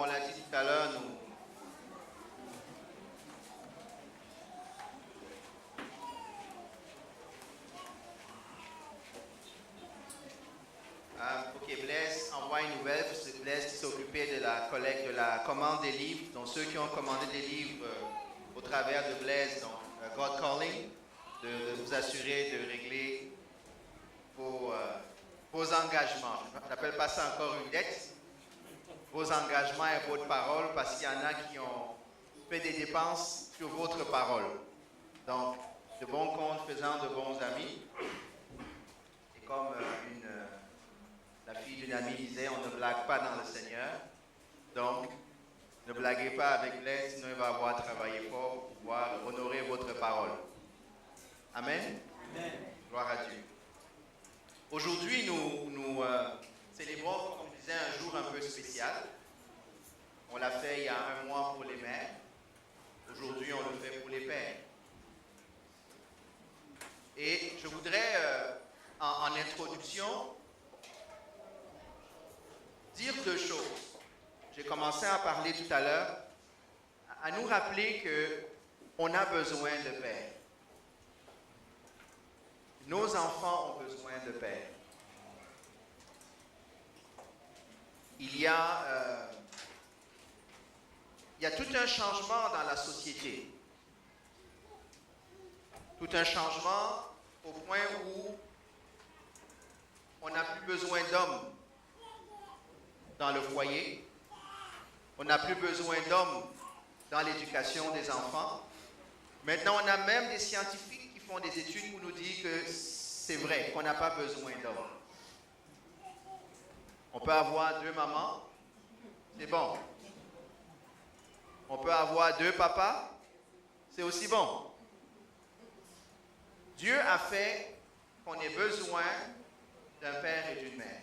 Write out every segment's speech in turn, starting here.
on l'a dit tout à l'heure, ok, Blaise envoie une nouvelle, parce que Blaise s'est occupé de la collecte, de la commande des livres. Donc ceux qui ont commandé des livres au travers de Blaise, donc God Calling, de vous assurer de régler vos engagements. Je n'appelle pas ça encore une dette. Vos engagements et votre parole, parce qu'il y en a qui ont fait des dépenses sur votre parole. Donc, de bons comptes faisant de bons amis. Et comme la fille d'une amie disait, on ne blague pas dans le Seigneur. Donc, ne blaguez pas avec Blaise, sinon il va avoir travaillé fort pour pouvoir honorer votre parole. Amen. Amen. Gloire à Dieu. Aujourd'hui, nous célébrons, comme je disais, un jour un peu spécial. On l'a fait il y a un mois pour les mères. Aujourd'hui, on le fait pour les pères. Et je voudrais, en introduction, dire deux choses. J'ai commencé à parler tout à l'heure, à nous rappeler qu'on a besoin de pères. Nos enfants ont besoin de pères. Il y a tout un changement dans la société. Tout un changement au point où on n'a plus besoin d'hommes dans le foyer. On n'a plus besoin d'hommes dans l'éducation des enfants. Maintenant, on a même des scientifiques qui font des études pour nous dire que c'est vrai, qu'on n'a pas besoin d'hommes. On peut avoir deux mamans, c'est bon. On peut avoir deux papas, c'est aussi bon. Dieu a fait qu'on ait besoin d'un père et d'une mère.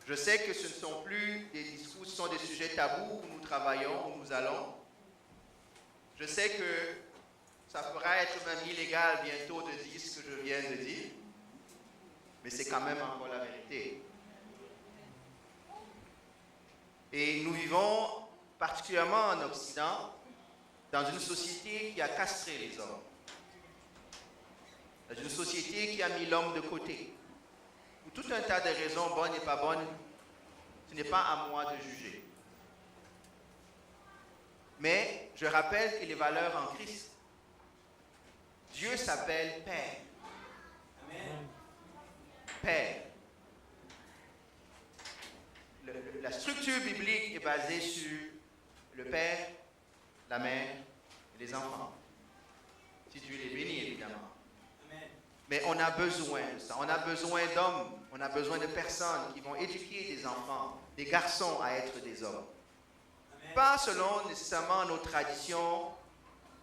Je sais que ce ne sont plus des discours, ce sont des sujets tabous où nous travaillons, où nous allons. Je sais que ça fera être même illégal bientôt de dire ce que je viens de dire, mais c'est quand même encore la vérité. Et nous vivons, particulièrement en Occident, dans une société qui a castré les hommes. Dans une société qui a mis l'homme de côté. Pour tout un tas de raisons, bonnes et pas bonnes, ce n'est pas à moi de juger. Mais je rappelle que les valeurs en Christ, Dieu s'appelle Père. Amen. Père. La structure biblique est basée sur le père, la mère et les enfants. Si Dieu les bénit, évidemment. Amen. Mais on a besoin de ça. On a besoin d'hommes. On a besoin de personnes qui vont éduquer des enfants, des garçons à être des hommes. Amen. Pas selon nécessairement nos traditions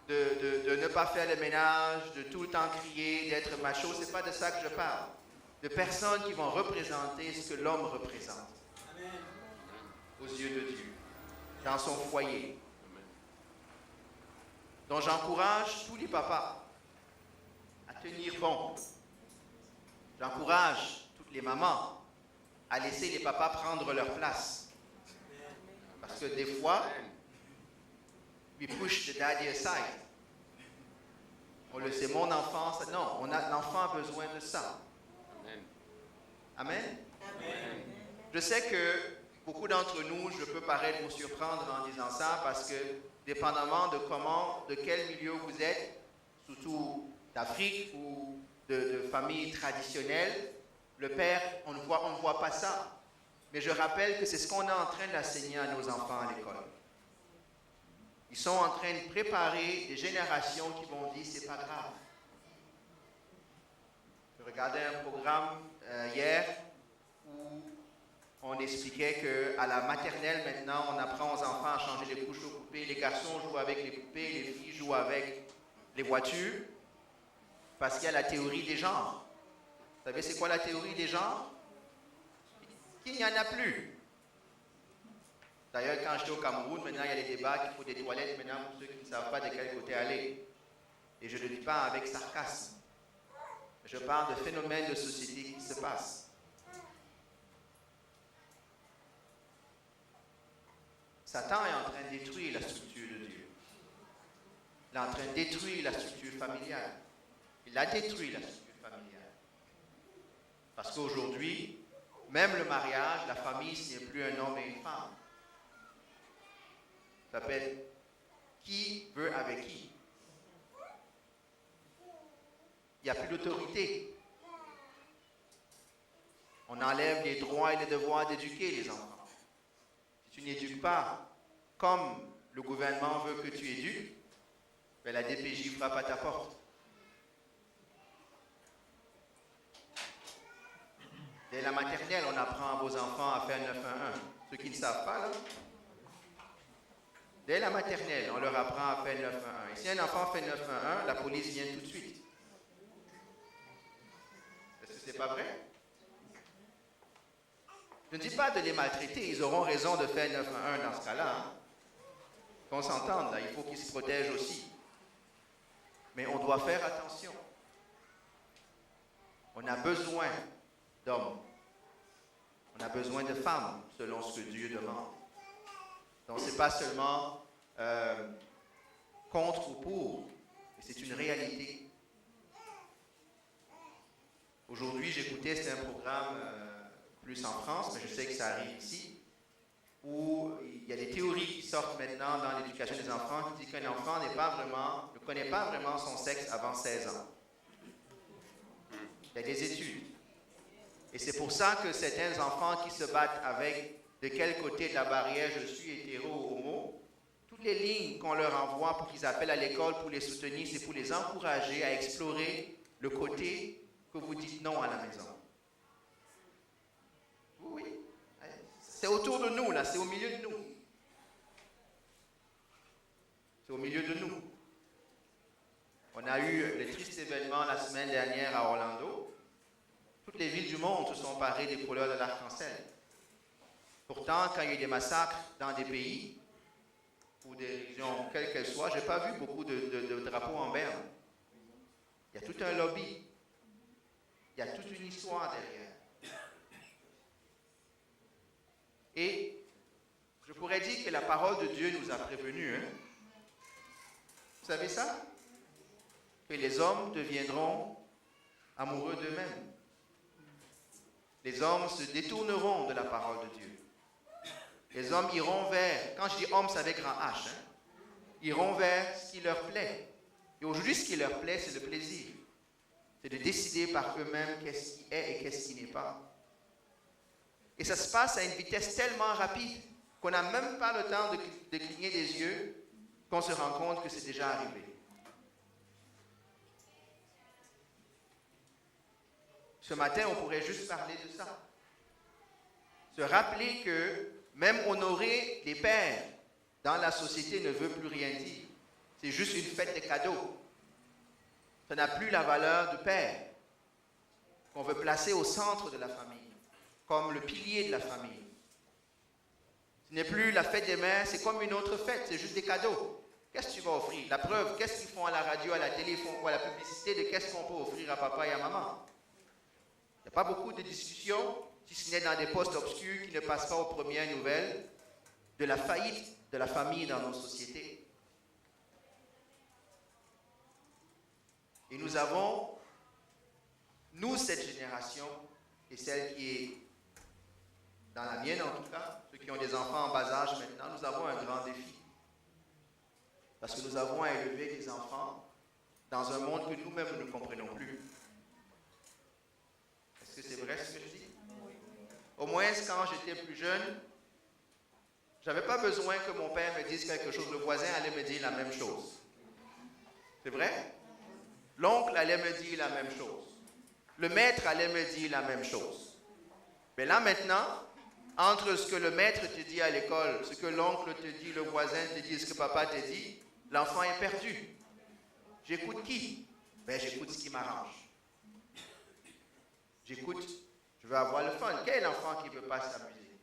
de ne pas faire le ménage, de tout le temps crier, d'être macho. Ce n'est pas de ça que je parle. De personnes qui vont représenter ce que l'homme représente. Amen. Aux yeux de Dieu, dans son foyer. Amen. Donc j'encourage tous les papas à tenir bon. J'encourage toutes les mamans à laisser les papas prendre leur place. Parce que des fois, we push the daddy aside. On le sait, mon enfant, ça, non, l'enfant a besoin de ça. Amen. Amen. Je sais que beaucoup d'entre nous, je peux paraître vous surprendre en disant ça parce que, dépendamment de quel milieu vous êtes, surtout d'Afrique ou de famille traditionnelle, le père, on ne voit pas ça. Mais je rappelle que c'est ce qu'on est en train d'enseigner à nos enfants à l'école. Ils sont en train de préparer des générations qui vont dire c'est pas grave. Je regardais un programme hier où on expliquait qu'à la maternelle, maintenant, on apprend aux enfants à changer les couches aux poupées. Les garçons jouent avec les poupées, les filles jouent avec les voitures, parce qu'il y a la théorie des genres. Vous savez, c'est quoi la théorie des genres? Qu'il n'y en a plus. D'ailleurs, quand j'étais au Cameroun, maintenant, il y a des débats qu'il faut des toilettes maintenant pour ceux qui ne savent pas de quel côté aller. Et je ne le dis pas avec sarcasme. Je parle de phénomènes de société qui se passent. Satan est en train de détruire la structure de Dieu. Il est en train de détruire la structure familiale. Il a détruit la structure familiale. Parce qu'aujourd'hui, même le mariage, la famille, ce n'est plus un homme et une femme. Ça s'appelle qui veut avec qui. Il n'y a plus d'autorité. On enlève les droits et les devoirs d'éduquer les enfants. Si tu n'éduques pas comme le gouvernement veut que tu éduques, ben la DPJ frappe à ta porte. Dès la maternelle, on apprend à vos enfants à faire 911. Ceux qui ne savent pas, là. Dès la maternelle, on leur apprend à faire 911. Et si un enfant fait 911, la police vient tout de suite. Est-ce que c'est pas vrai? Je ne dis pas de les maltraiter, ils auront raison de faire 911 dans ce cas-là. Hein. Qu'on s'entende, là, il faut qu'ils se protègent aussi. Mais on doit faire attention. On a besoin d'hommes. On a besoin de femmes, selon ce que Dieu demande. Donc, ce n'est pas seulement contre ou pour, mais c'est une réalité. Aujourd'hui, j'écoutais, c'est un programme plus en France, mais je sais que ça arrive ici, où il y a des théories qui sortent maintenant dans l'éducation des enfants qui disent qu'un enfant ne connaît pas vraiment son sexe avant 16 ans. Il y a des études. Et c'est pour ça que certains enfants qui se battent avec de quel côté de la barrière je suis hétéro ou homo, toutes les lignes qu'on leur envoie pour qu'ils appellent à l'école pour les soutenir, c'est pour les encourager à explorer le côté que vous dites non à la maison. Oui, c'est autour de nous, là, c'est au milieu de nous. C'est au milieu de nous. On a eu le triste événement la semaine dernière à Orlando. Toutes les villes du monde se sont parées des couleurs de l'arc-en-ciel. Pourtant, quand il y a eu des massacres dans des pays, ou des régions, quelles qu'elles soient, je n'ai pas vu beaucoup de drapeaux en berne. Il y a tout un lobby. Il y a toute une histoire derrière. Et je pourrais dire que la parole de Dieu nous a prévenus. Hein? Vous savez ça? Que les hommes deviendront amoureux d'eux-mêmes. Les hommes se détourneront de la parole de Dieu. Les hommes iront vers, quand je dis homme, c'est avec grand H, hein, iront vers ce qui leur plaît. Et aujourd'hui, ce qui leur plaît, c'est le plaisir. C'est de décider par eux-mêmes qu'est-ce qui est et qu'est-ce qui n'est pas. Et ça se passe à une vitesse tellement rapide qu'on n'a même pas le temps de cligner des yeux qu'on se rend compte que c'est déjà arrivé. Ce matin, on pourrait juste parler de ça. Se rappeler que même honorer les pères dans la société ne veut plus rien dire. C'est juste une fête de cadeaux. Ça n'a plus la valeur du père qu'on veut placer au centre de la famille, comme le pilier de la famille. Ce n'est plus la fête des mères, c'est comme une autre fête, c'est juste des cadeaux. Qu'est-ce que tu vas offrir? La preuve, qu'est-ce qu'ils font à la radio, à la télé, ils font quoi? La publicité de qu'est-ce qu'on peut offrir à papa et à maman. Il n'y a pas beaucoup de discussions, si ce n'est dans des postes obscurs qui ne passent pas aux premières nouvelles, de la faillite de la famille dans nos sociétés. Et nous avons, nous, cette génération, et celle qui est dans la mienne en tout cas, ceux qui ont des enfants en bas âge maintenant, nous avons un grand défi. Parce que nous avons à élever des enfants dans un monde que nous-mêmes ne comprenons plus. Est-ce que c'est vrai ce que je dis? Au moins, quand j'étais plus jeune, je n'avais pas besoin que mon père me dise quelque chose. Le voisin allait me dire la même chose. C'est vrai? L'oncle allait me dire la même chose. Le maître allait me dire la même chose. Mais là maintenant, entre ce que le maître te dit à l'école, ce que l'oncle te dit, le voisin te dit, ce que papa te dit, l'enfant est perdu. J'écoute qui? Ben, j'écoute ce qui m'arrange. J'écoute, je veux avoir le fun. Quel enfant qui ne veut pas s'amuser?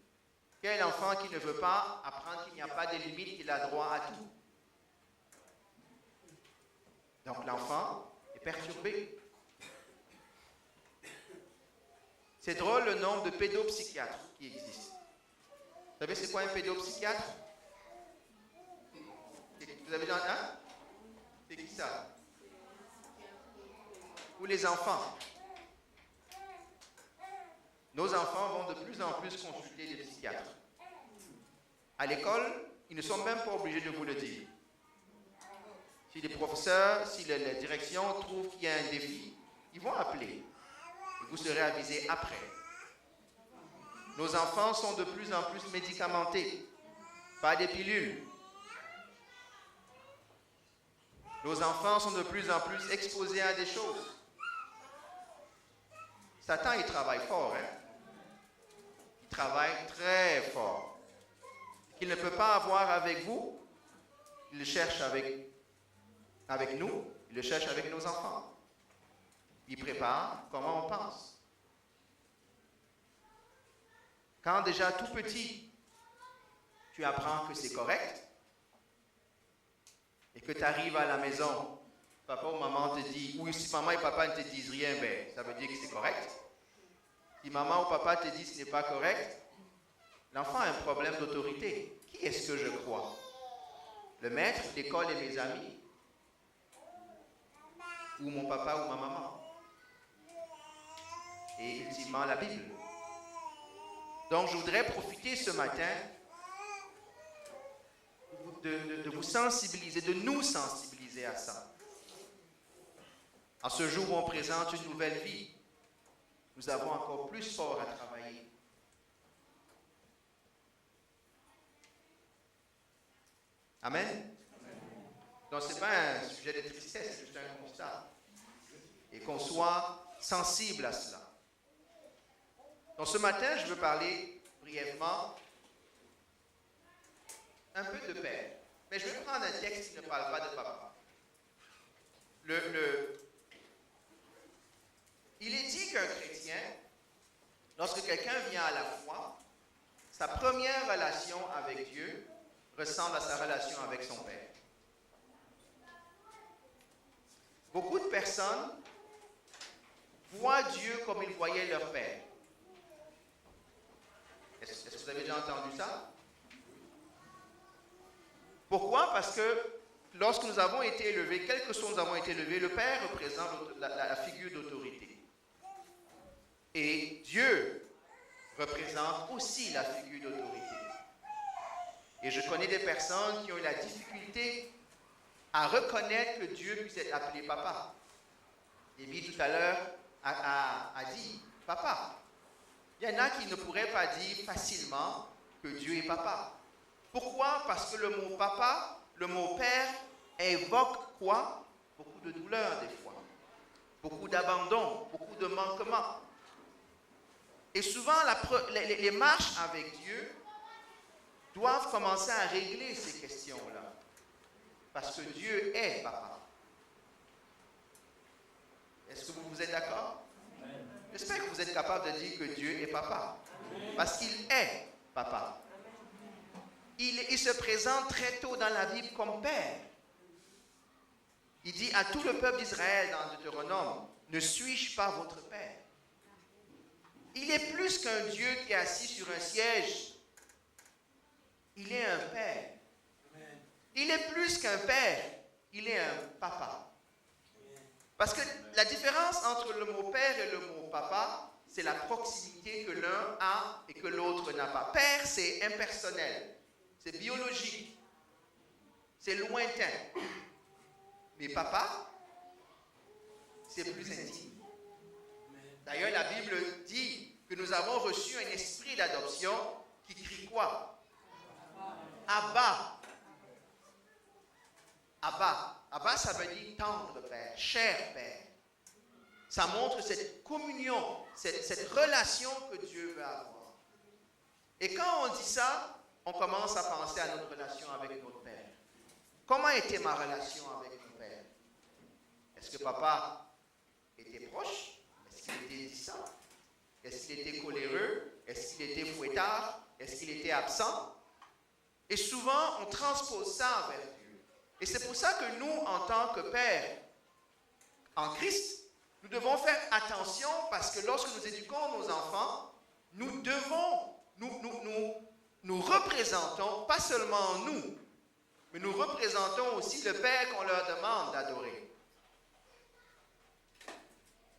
Quel enfant qui ne veut pas apprendre qu'il n'y a pas de limite, qu'il a droit à tout? Donc l'enfant est perturbé. C'est drôle le nombre de pédopsychiatres qui existent. Vous savez c'est quoi un pédopsychiatre? Vous avez entendu? Hein? C'est qui ça? Ou les enfants. Nos enfants vont de plus en plus consulter des psychiatres. À l'école, ils ne sont même pas obligés de vous le dire. Si les professeurs, si la direction trouve qu'il y a un défi, ils vont appeler. Et vous serez avisé après. Nos enfants sont de plus en plus médicamentés, pas des pilules. Nos enfants sont de plus en plus exposés à des choses. Satan, il travaille fort, hein? Il travaille très fort. Qu'il ne peut pas avoir avec vous, il le cherche avec nous, il le cherche avec nos enfants. Il prépare comment on pense. Quand déjà tout petit, tu apprends que c'est correct et que tu arrives à la maison, papa ou maman te dit, ou si maman et papa ne te disent rien, ben, ça veut dire que c'est correct. Si maman ou papa te dit que ce n'est pas correct, l'enfant a un problème d'autorité. Qui est-ce que je crois? Le maître, l'école et mes amis? Ou mon papa ou ma maman? Et ultimement la Bible. Donc je voudrais profiter ce matin de vous sensibiliser, de nous sensibiliser à ça. En ce jour où on présente une nouvelle vie, nous avons encore plus fort à travailler. Amen? Donc ce n'est pas un sujet de tristesse, c'est juste un constat. Et qu'on soit sensible à cela. Donc ce matin, je veux parler brièvement un peu de père. Mais je vais prendre un texte qui ne parle pas de papa. Il est dit qu'un chrétien, lorsque quelqu'un vient à la foi, sa première relation avec Dieu ressemble à sa relation avec son père. Beaucoup de personnes voient Dieu comme ils voyaient leur père. Est-ce que vous avez déjà entendu ça? Pourquoi? Parce que lorsque nous avons été élevés, quel que soit nous avons été élevés, le Père représente la figure d'autorité. Et Dieu représente aussi la figure d'autorité. Et je connais des personnes qui ont eu la difficulté à reconnaître que Dieu puisse être appelé papa. Lévi tout à l'heure a dit papa. Il y en a qui ne pourraient pas dire facilement que Dieu est papa. Pourquoi? Parce que le mot papa, le mot père, évoque quoi? Beaucoup de douleur des fois. Beaucoup d'abandon, beaucoup de manquement. Et souvent, les marches avec Dieu doivent commencer à régler ces questions-là. Parce que Dieu est papa. Est-ce que vous êtes d'accord? J'espère que vous êtes capable de dire que Dieu est papa. Parce qu'il est papa. Il se présente très tôt dans la Bible comme père. Il dit à tout le peuple d'Israël dans Deutéronome, ne suis-je pas votre père? Il est plus qu'un Dieu qui est assis sur un siège. Il est un père. Il est plus qu'un père. Il est un papa. Parce que la différence entre le mot père et le mot papa, c'est la proximité que l'un a et que l'autre n'a pas. Père, c'est impersonnel. C'est biologique. C'est lointain. Mais papa, c'est plus intime. D'ailleurs, la Bible dit que nous avons reçu un esprit d'adoption qui crie quoi? Abba. Abba. Abba, ça veut dire tendre père, cher père. Ça montre cette communion, cette relation que Dieu veut avoir. Et quand on dit ça, on commence à penser à notre relation avec notre père. Comment était ma relation avec mon père? Est-ce que papa était proche? Est-ce qu'il était distant? Est-ce qu'il était coléreux? Est-ce qu'il était fouettard? Est-ce qu'il était absent? Et souvent, on transpose ça vers Dieu. Et c'est pour ça que nous, en tant que pères en Christ, nous devons faire attention parce que lorsque nous éduquons nos enfants, nous devons, nous représentons pas seulement nous, mais nous représentons aussi le Père qu'on leur demande d'adorer.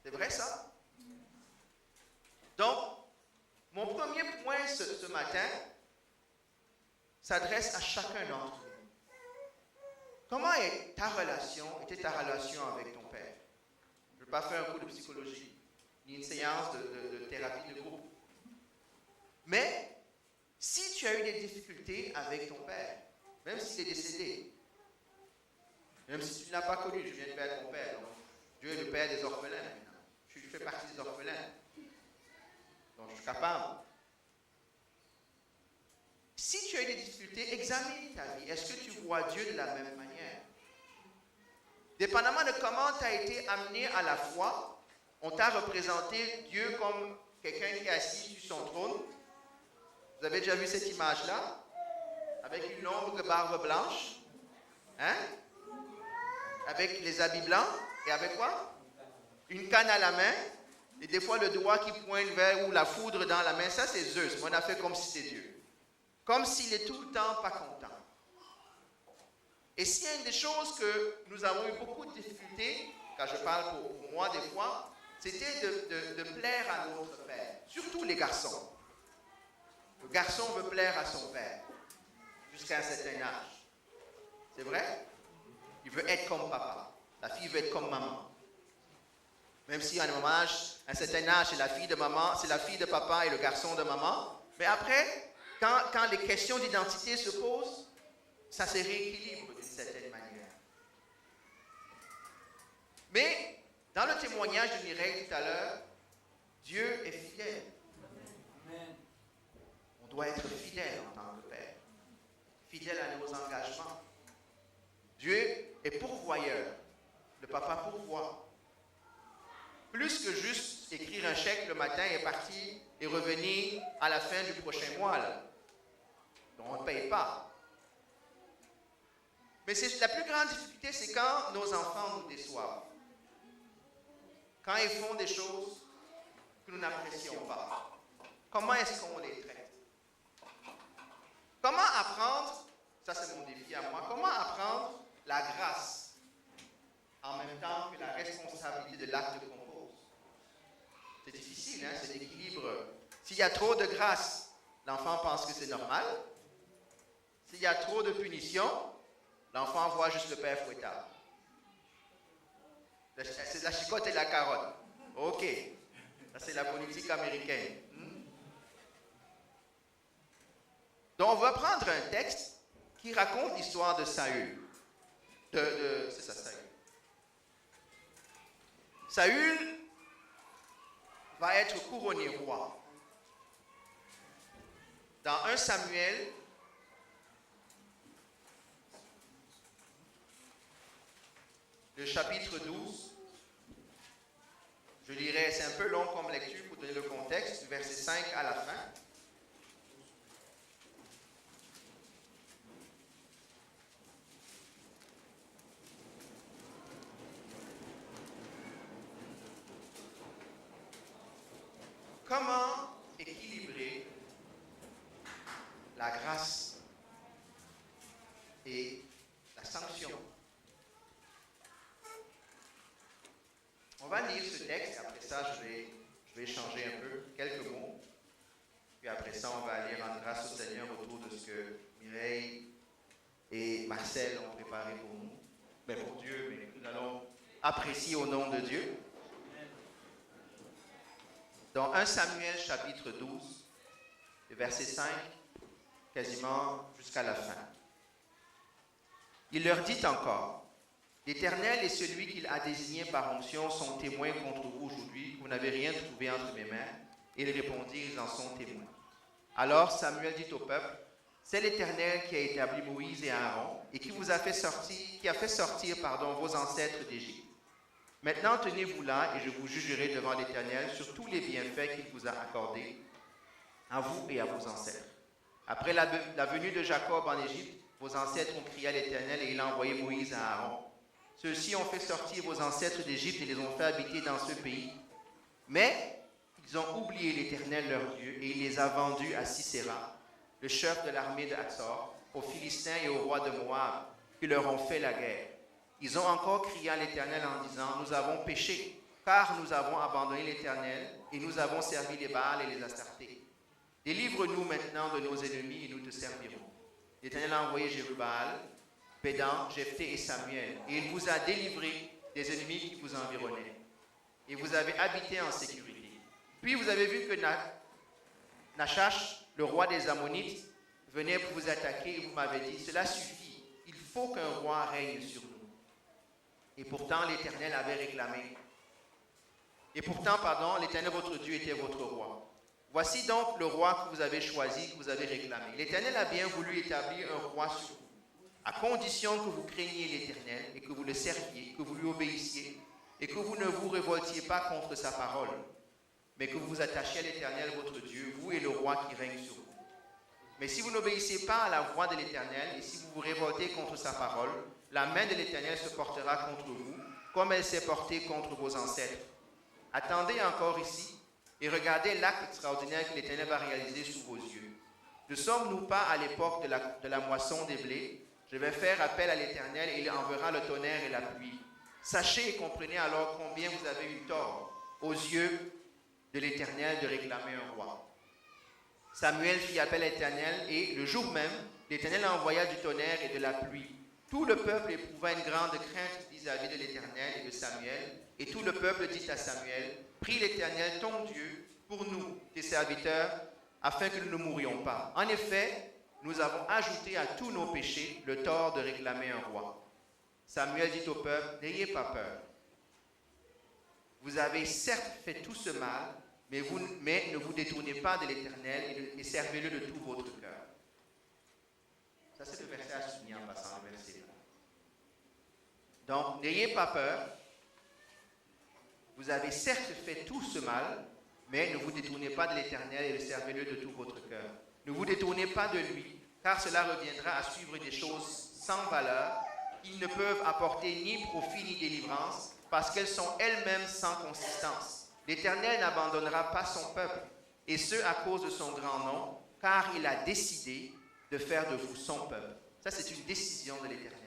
C'est vrai ça? Donc, mon premier point ce matin s'adresse à chacun d'entre nous. Comment était ta relation avec ton Père? Je ne veux pas faire un cours de psychologie, ni une séance de thérapie de groupe. Mais, si tu as eu des difficultés avec ton Père, même s'il est décédé, même si tu ne l'as pas connu, je viens de perdre mon Père, donc Dieu est le Père des orphelins maintenant. Je fais partie des orphelins. Donc, je suis capable. Si tu as eu des difficultés, examine ta vie. Est-ce que tu vois Dieu de la même manière? Dépendamment de comment tu as été amené à la foi, on t'a représenté Dieu comme quelqu'un qui est assis sur son trône. Vous avez déjà vu cette image-là? Avec une longue barbe blanche. Hein? Avec les habits blancs. Et avec quoi? Une canne à la main. Et des fois le doigt qui pointe vers ou la foudre dans la main. Ça, c'est Zeus. Mais on a fait comme si c'était Dieu. Comme s'il est tout le temps pas content. Et s'il y a une des choses que nous avons eu beaucoup de difficultés, quand je parle pour moi des fois, c'était de plaire à notre Père. Surtout les garçons. Le garçon veut plaire à son père jusqu'à un certain âge. C'est vrai? Il veut être comme papa. La fille veut être comme maman. Même si à un certain âge, c'est la fille de maman, c'est la fille de papa et le garçon de maman. Mais après, quand les questions d'identité se posent, ça se rééquilibre d'une certaine manière. Mais, dans le témoignage de Mireille tout à l'heure, Dieu est fidèle. Amen. On doit être fidèle en tant que Père. Fidèle à nos engagements. Dieu est pourvoyeur. Le papa pourvoit. Plus que juste écrire un chèque le matin et partir et revenir à la fin du prochain mois. Là. Donc on ne paye pas. Mais la plus grande difficulté, c'est quand nos enfants nous déçoivent. Quand ils font des choses que nous n'apprécions pas. Comment est-ce qu'on les traite? Comment apprendre, ça c'est mon défi à moi, comment apprendre la grâce en même temps que la responsabilité de l'acte qu'on pose? C'est difficile, hein? C'est l'équilibre. S'il y a trop de grâce, l'enfant pense que c'est normal. S'il y a trop de punition, l'enfant voit juste le père fouettard. C'est la chicotte et la carotte. OK. Ça, c'est la politique américaine. Donc, on va prendre un texte qui raconte l'histoire de Saül. C'est ça, Saül. Saül va être couronné roi. Dans 1 Samuel, le chapitre 12, je lirai, c'est un peu long comme lecture pour donner le contexte, du verset 5 à la fin. Comment équilibrer la grâce et la sanction? On va lire ce texte, après ça je vais échanger un peu, quelques mots. Puis après ça, on va aller rendre grâce au Seigneur autour de ce que Mireille et Marcel ont préparé pour nous. Mais pour Dieu, mais nous allons apprécier au nom de Dieu. Dans 1 Samuel chapitre 12, verset 5, quasiment jusqu'à la fin. Il leur dit encore, « L'Éternel et celui qu'il a désigné par onction sont témoins contre vous aujourd'hui, vous n'avez rien trouvé entre mes mains. » Et ils répondirent, ils en sont témoins. Alors Samuel dit au peuple, « C'est l'Éternel qui a établi Moïse et Aaron, et qui a fait sortir vos ancêtres d'Égypte. Maintenant, tenez-vous là, et je vous jugerai devant l'Éternel sur tous les bienfaits qu'il vous a accordés, à vous et à vos ancêtres. Après la venue de Jacob en Égypte, vos ancêtres ont crié à l'Éternel, et il a envoyé Moïse à Aaron. Ceux-ci ont fait sortir vos ancêtres d'Égypte et les ont fait habiter dans ce pays. Mais ils ont oublié l'Éternel leur Dieu, et il les a vendus à Sisera, le chef de l'armée de Hatzor, aux Philistins et au roi de Moab, qui leur ont fait la guerre. Ils ont encore crié à l'Éternel en disant, nous avons péché, car nous avons abandonné l'Éternel et nous avons servi les Baals et les Astartés. Délivre-nous maintenant de nos ennemis et nous te servirons. L'Éternel a envoyé Jérubbaal, Pédan, Jephthé et Samuel, et il vous a délivré des ennemis qui vous environnaient. Et vous avez habité en sécurité. Puis vous avez vu que Nachash, le roi des Ammonites, venait pour vous attaquer et vous m'avez dit, cela suffit, il faut qu'un roi règne sur nous. Et pourtant, l'Éternel avait réclamé. L'Éternel votre Dieu était votre roi. Voici donc le roi que vous avez choisi, que vous avez réclamé. L'Éternel a bien voulu établir un roi sur vous, à condition que vous craigniez l'Éternel et que vous le serviez, que vous lui obéissiez et que vous ne vous révoltiez pas contre sa parole, mais que vous vous attachiez à l'Éternel votre Dieu, vous et le roi qui règne sur vous. Mais si vous n'obéissez pas à la voix de l'Éternel et si vous vous révoltez contre sa parole, la main de l'Éternel se portera contre vous, comme elle s'est portée contre vos ancêtres. Attendez encore ici et regardez l'acte extraordinaire que l'Éternel va réaliser sous vos yeux. Ne sommes-nous pas à l'époque de la moisson des blés? Je vais faire appel à l'Éternel et il enverra le tonnerre et la pluie. Sachez et comprenez alors combien vous avez eu tort aux yeux de l'Éternel de réclamer un roi. Samuel fit appel à l'Éternel et le jour même, l'Éternel envoya du tonnerre et de la pluie. Tout le peuple éprouva une grande crainte vis-à-vis de l'Éternel et de Samuel. Et tout le peuple dit à Samuel, prie l'Éternel ton Dieu pour nous, tes serviteurs, afin que nous ne mourions pas. En effet, nous avons ajouté à tous nos péchés le tort de réclamer un roi. Samuel dit au peuple, n'ayez pas peur. Vous avez certes fait tout ce mal, mais ne vous détournez pas de l'Éternel et servez-le de tout votre cœur. Ça, c'est le verset à souligner en passant le verset là. Donc, n'ayez pas peur. Vous avez certes fait tout ce mal, mais ne vous détournez pas de l'Éternel et servez-le de tout votre cœur. Ne vous détournez pas de lui, car cela reviendra à suivre des choses sans valeur, qui ne peuvent apporter ni profit ni délivrance, parce qu'elles sont elles-mêmes sans consistance. L'Éternel n'abandonnera pas son peuple, et ce à cause de son grand nom, car il a décidé de faire de vous son peuple. Ça, c'est une décision de l'Éternel.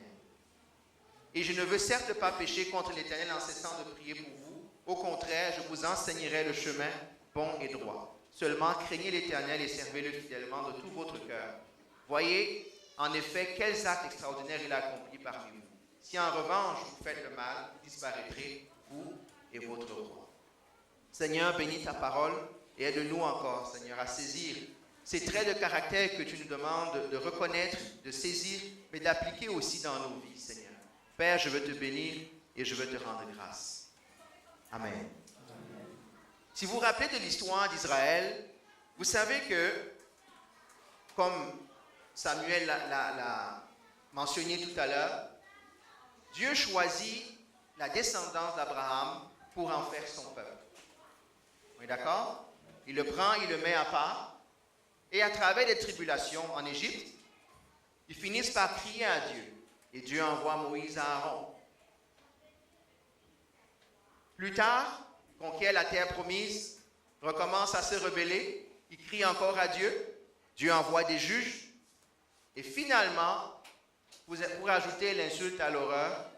Et je ne veux certes pas pécher contre l'Éternel en cessant de prier pour vous. Au contraire, je vous enseignerai le chemin bon et droit. Seulement, craignez l'Éternel et servez-le fidèlement de tout votre cœur. Voyez, en effet, quels actes extraordinaires il a accomplis parmi vous. Si en revanche vous faites le mal, vous disparaîtrez, vous et votre roi. Seigneur, bénis ta parole et aide-nous encore, Seigneur, à saisir ces traits de caractère que tu nous demandes de reconnaître, de saisir, mais d'appliquer aussi dans nos vies, Seigneur. Père, je veux te bénir et je veux te rendre grâce. Amen. Amen. Si vous vous rappelez de l'histoire d'Israël, vous savez que, comme Samuel l'a mentionné tout à l'heure, Dieu choisit la descendance d'Abraham pour en faire son peuple. On est d'accord? Il le prend, il le met à part, et à travers les tribulations en Égypte, ils finissent par crier à Dieu. Et Dieu envoie Moïse à Aaron. Plus tard, il conquiert la terre promise, recommence à se rebeller, il crie encore à Dieu, Dieu envoie des juges, et finalement, pour ajouter l'insulte à l'horreur,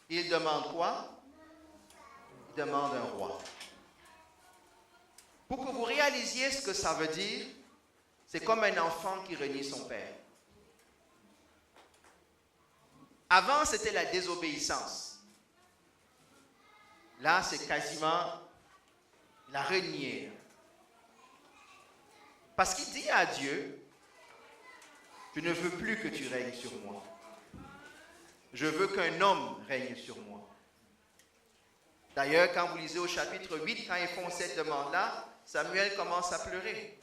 il demande quoi? Il demande un roi. Pour que vous réalisiez ce que ça veut dire, c'est comme un enfant qui renie son père. Avant, c'était la désobéissance. Là, c'est quasiment la renière. Parce qu'il dit à Dieu, je ne veux plus que tu règnes sur moi. Je veux qu'un homme règne sur moi. D'ailleurs, quand vous lisez au chapitre 8, quand ils font cette demande-là, Samuel commence à pleurer.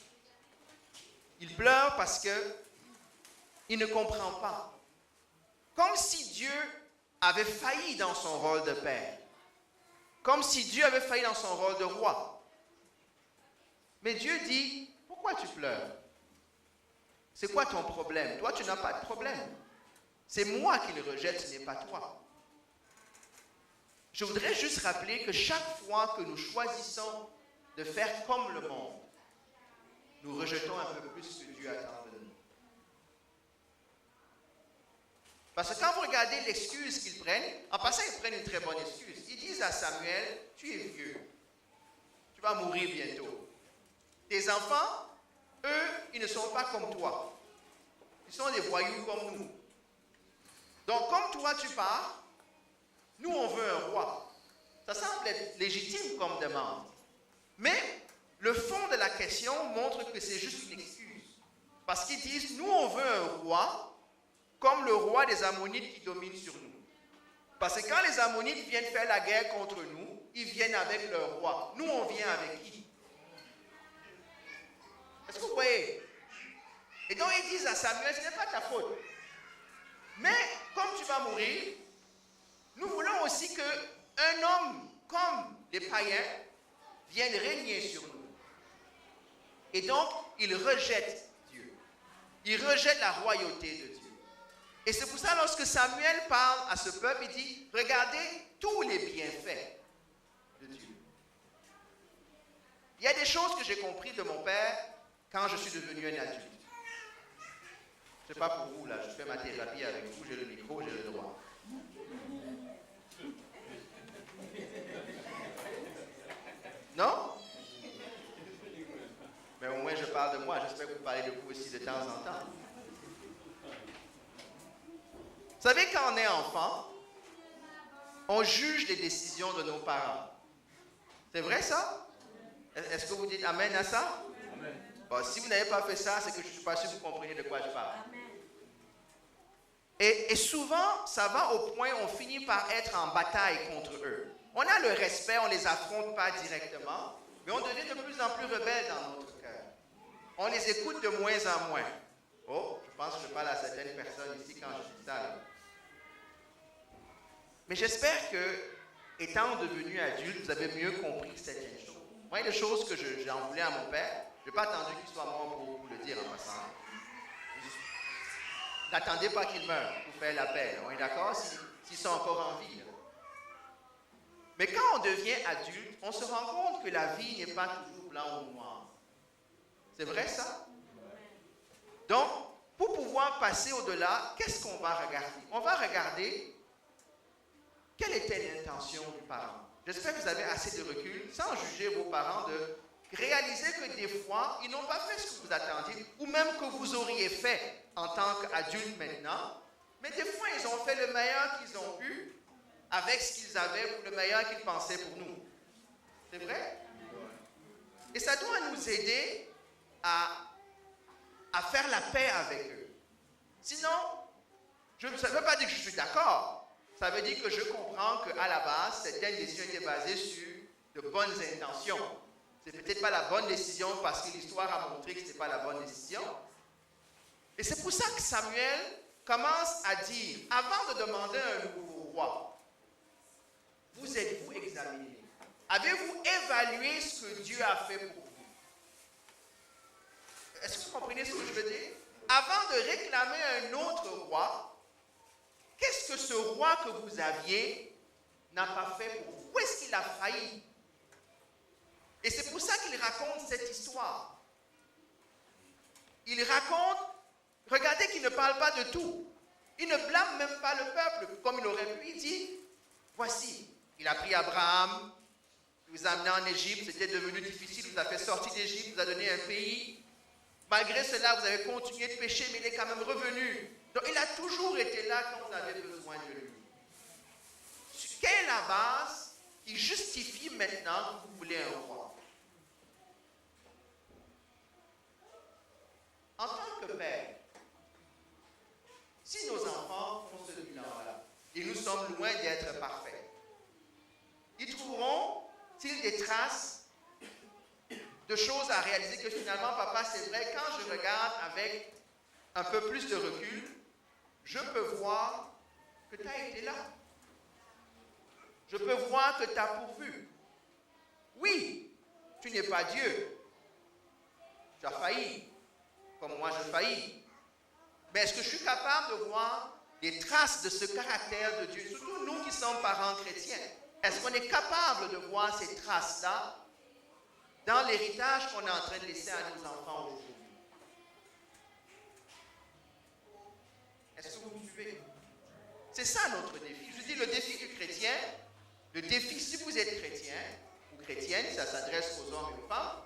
Il pleure parce qu'il ne comprend pas. Comme si Dieu avait failli dans son rôle de père. Comme si Dieu avait failli dans son rôle de roi. Mais Dieu dit, pourquoi tu pleures? C'est quoi ton problème? Toi, tu n'as pas de problème. C'est moi qui le rejette, ce n'est pas toi. Je voudrais juste rappeler que chaque fois que nous choisissons de faire comme le monde, nous rejetons un peu plus ce que Dieu attend de nous. Parce que quand vous regardez l'excuse qu'ils prennent, en passant, ils prennent une très bonne excuse. Ils disent à Samuel, tu es vieux. Tu vas mourir bientôt. Tes enfants, eux, ils ne sont pas comme toi. Ils sont des voyous comme nous. Donc, comme toi, tu pars, nous, on veut un roi. Ça semble être légitime comme demande. Mais le fond de la question montre que c'est juste une excuse. Parce qu'ils disent, nous, on veut un roi comme le roi des Ammonites qui domine sur nous. Parce que quand les Ammonites viennent faire la guerre contre nous, ils viennent avec leur roi. Nous, on vient avec qui? Est-ce que vous voyez? Et donc, ils disent à Samuel, ce n'est pas ta faute. Mais, comme tu vas mourir, nous voulons aussi qu'un homme comme les païens vienne régner sur nous. Et donc, ils rejettent Dieu. Ils rejettent la royauté de Dieu. Et c'est pour ça, lorsque Samuel parle à ce peuple, il dit, regardez tous les bienfaits de Dieu. Il y a des choses que j'ai compris de mon père quand je suis devenu un adulte. Je ne sais pas pour vous, là, je fais ma thérapie avec vous, j'ai le micro, j'ai le droit. Non? Mais au moins je parle de moi, j'espère que vous parlez de vous aussi de temps en temps. Vous savez, quand on est enfant, on juge les décisions de nos parents. C'est vrai ça? Est-ce que vous dites amen à ça? Amen. Bon, si vous n'avez pas fait ça, c'est que je ne suis pas sûr que vous compreniez de quoi je parle. Et souvent, ça va au point où on finit par être en bataille contre eux. On a le respect, on ne les affronte pas directement, mais on devient de plus en plus rebelle dans notre cœur. On les écoute de moins en moins. Oh, je pense que je parle à certaines personnes ici quand je dis ça. Là. Mais j'espère que, étant devenu adulte, vous avez mieux compris certaines choses. Moi, il y a des choses que j'en voulais à mon père. Je n'ai pas attendu qu'il soit mort pour vous le dire en passant. N'attendez pas qu'il meure pour faire l'appel. On est d'accord s'ils sont encore en vie. Là. Mais quand on devient adulte, on se rend compte que la vie n'est pas toujours blanc ou noir. C'est vrai ça? Donc, pour pouvoir passer au-delà, qu'est-ce qu'on va regarder? On va regarder quelle était l'intention du parent. J'espère que vous avez assez de recul, sans juger vos parents, de réaliser que des fois, ils n'ont pas fait ce que vous attendiez, ou même que vous auriez fait en tant qu'adulte maintenant, mais des fois, ils ont fait le meilleur qu'ils ont eu avec ce qu'ils avaient, ou le meilleur qu'ils pensaient pour nous. C'est vrai? Et ça doit nous aider à faire la paix avec eux. Sinon, ça ne veut pas dire que je suis d'accord. Ça veut dire que je comprends qu'à la base, certaines décisions étaient basées sur de bonnes intentions. Ce n'est peut-être pas la bonne décision parce que l'histoire a montré que ce n'était pas la bonne décision. Et c'est pour ça que Samuel commence à dire, avant de demander un nouveau roi, vous êtes-vous examiné? Avez-vous évalué ce que Dieu a fait pour vous? Est-ce que vous comprenez ce que je veux dire? Avant de réclamer un autre roi, qu'est-ce que ce roi que vous aviez n'a pas fait pour vous? Où est-ce qu'il a failli? Et c'est pour ça qu'il raconte cette histoire. Il raconte, regardez qu'il ne parle pas de tout. Il ne blâme même pas le peuple, comme il aurait pu. Il dit, voici, il a pris Abraham, il vous a amené en Égypte, c'était devenu difficile, il vous a fait sortir d'Égypte, il vous a donné un pays. Malgré cela, vous avez continué de pécher, mais il est quand même revenu. Donc, il a toujours été là quand vous avez besoin de lui. Quelle est la base qui justifie maintenant que vous voulez un roi? En tant que père, si nos enfants font ce bilan-là, et nous sommes loin d'être parfaits, ils trouveront-ils des traces de choses à réaliser que finalement, papa, c'est vrai, quand je regarde avec un peu plus de recul, je peux voir que tu as été là. Je peux voir que tu as pourvu. Oui, tu n'es pas Dieu. Tu as failli, comme moi je faillis. Mais est-ce que je suis capable de voir des traces de ce caractère de Dieu, surtout nous qui sommes parents chrétiens? Est-ce qu'on est capable de voir ces traces-là dans l'héritage qu'on est en train de laisser à nos enfants aujourd'hui? Est-ce que vous me suivez? ça notre défi. Je dis le défi du chrétien, le défi si vous êtes chrétien ou chrétienne, ça s'adresse aux hommes et aux femmes,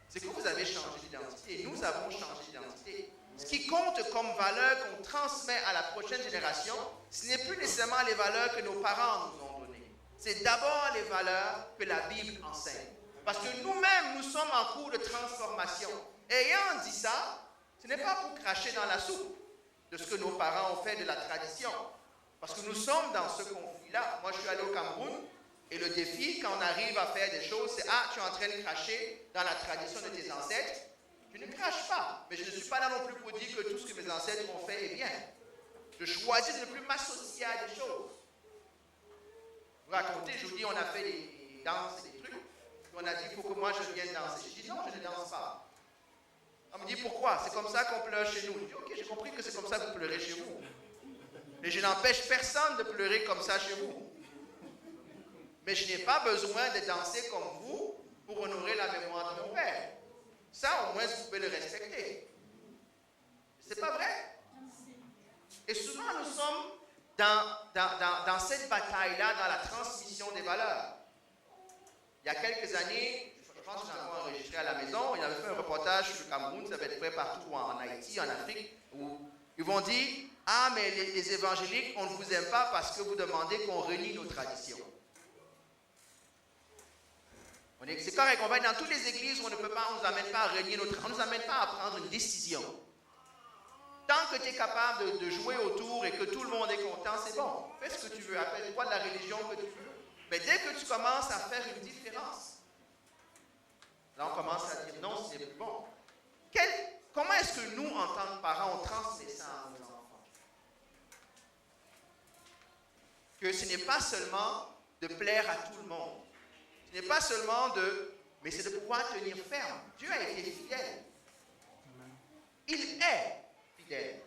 c'est que vous avez changé d'identité. Nous avons changé d'identité. Ce qui compte comme valeur qu'on transmet à la prochaine génération, ce n'est plus nécessairement les valeurs que nos parents nous ont données. C'est d'abord les valeurs que la Bible enseigne. Parce que nous-mêmes, nous sommes en cours de transformation. Ayant dit ça, ce n'est pas pour cracher dans la soupe de ce que nos parents ont fait de la tradition. Parce que nous sommes dans ce conflit-là. Moi, je suis allé au Cameroun et le défi, quand on arrive à faire des choses, c'est « Ah, tu es en train de cracher dans la tradition de tes ancêtres. » Je ne crache pas, mais je ne suis pas là non plus pour dire que tout ce que mes ancêtres ont fait est bien. Je choisis de ne plus m'associer à des choses. Vous racontez, je vous dis, on a fait des danses et des trucs. On a dit, il faut que moi je vienne danser. Je dis, non, je ne danse pas. On me dit, pourquoi? C'est comme ça qu'on pleure chez nous. Je dis, ok, j'ai compris que c'est comme ça que vous pleurez chez vous. Mais je n'empêche personne de pleurer comme ça chez vous. Mais je n'ai pas besoin de danser comme vous pour honorer la mémoire de mon père. Ça, au moins, vous pouvez le respecter. C'est pas vrai? Et souvent, nous sommes dans cette bataille-là, dans la transmission des valeurs. Il y a quelques années, je pense que j'ai encore enregistré à la maison, il avait fait un reportage sur le Cameroun, ça va être fait partout en Haïti, en Afrique, où ils vont dire « Ah, mais les évangéliques, on ne vous aime pas parce que vous demandez qu'on renie nos traditions. » C'est correct, on va être dans toutes les églises où on ne peut pas, on ne nous amène pas à renier notre, on ne nous amène pas à prendre une décision. Tant que tu es capable de jouer autour et que tout le monde est content, c'est bon. Fais ce que tu veux, appelle-toi de la religion que tu veux. Mais dès que tu commences à faire une différence, là on commence à dire non, ce n'est plus bon. Comment est-ce que nous, en tant que parents, on transmet ça à nos enfants? Que ce n'est pas seulement de plaire à tout le monde. Ce n'est pas seulement mais c'est de pouvoir tenir ferme. Dieu a été fidèle. Il est fidèle.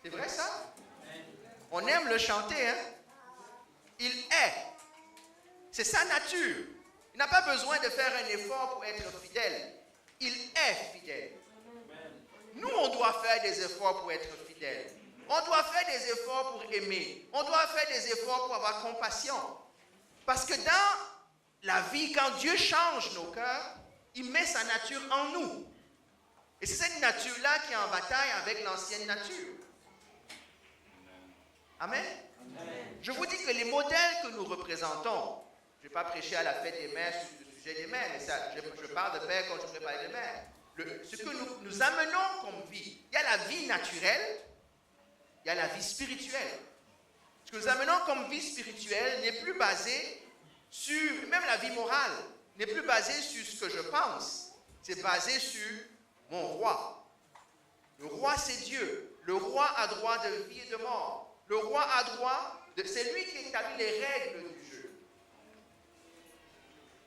C'est vrai ça? On aime le chanter, hein? Il est. C'est sa nature. Il n'a pas besoin de faire un effort pour être fidèle. Il est fidèle. Nous, on doit faire des efforts pour être fidèles. On doit faire des efforts pour aimer. On doit faire des efforts pour avoir compassion. Parce que dans la vie, quand Dieu change nos cœurs, il met sa nature en nous. Et c'est cette nature-là qui est en bataille avec l'ancienne nature. Amen. Amen. Je vous dis que les modèles que nous représentons, je ne vais pas prêcher à la fête des mères sur le sujet des mères, mais ça, je parle de père quand je voudrais parler de mère. Ce que nous amenons comme vie, il y a la vie naturelle, il y a la vie spirituelle. Ce que nous amenons comme vie spirituelle n'est plus basé sur, même la vie morale, n'est plus basée sur ce que je pense, c'est basé sur mon roi. Le roi, c'est Dieu. Le roi a droit de vie et de mort. Le roi a droit c'est lui qui établit les règles du jeu.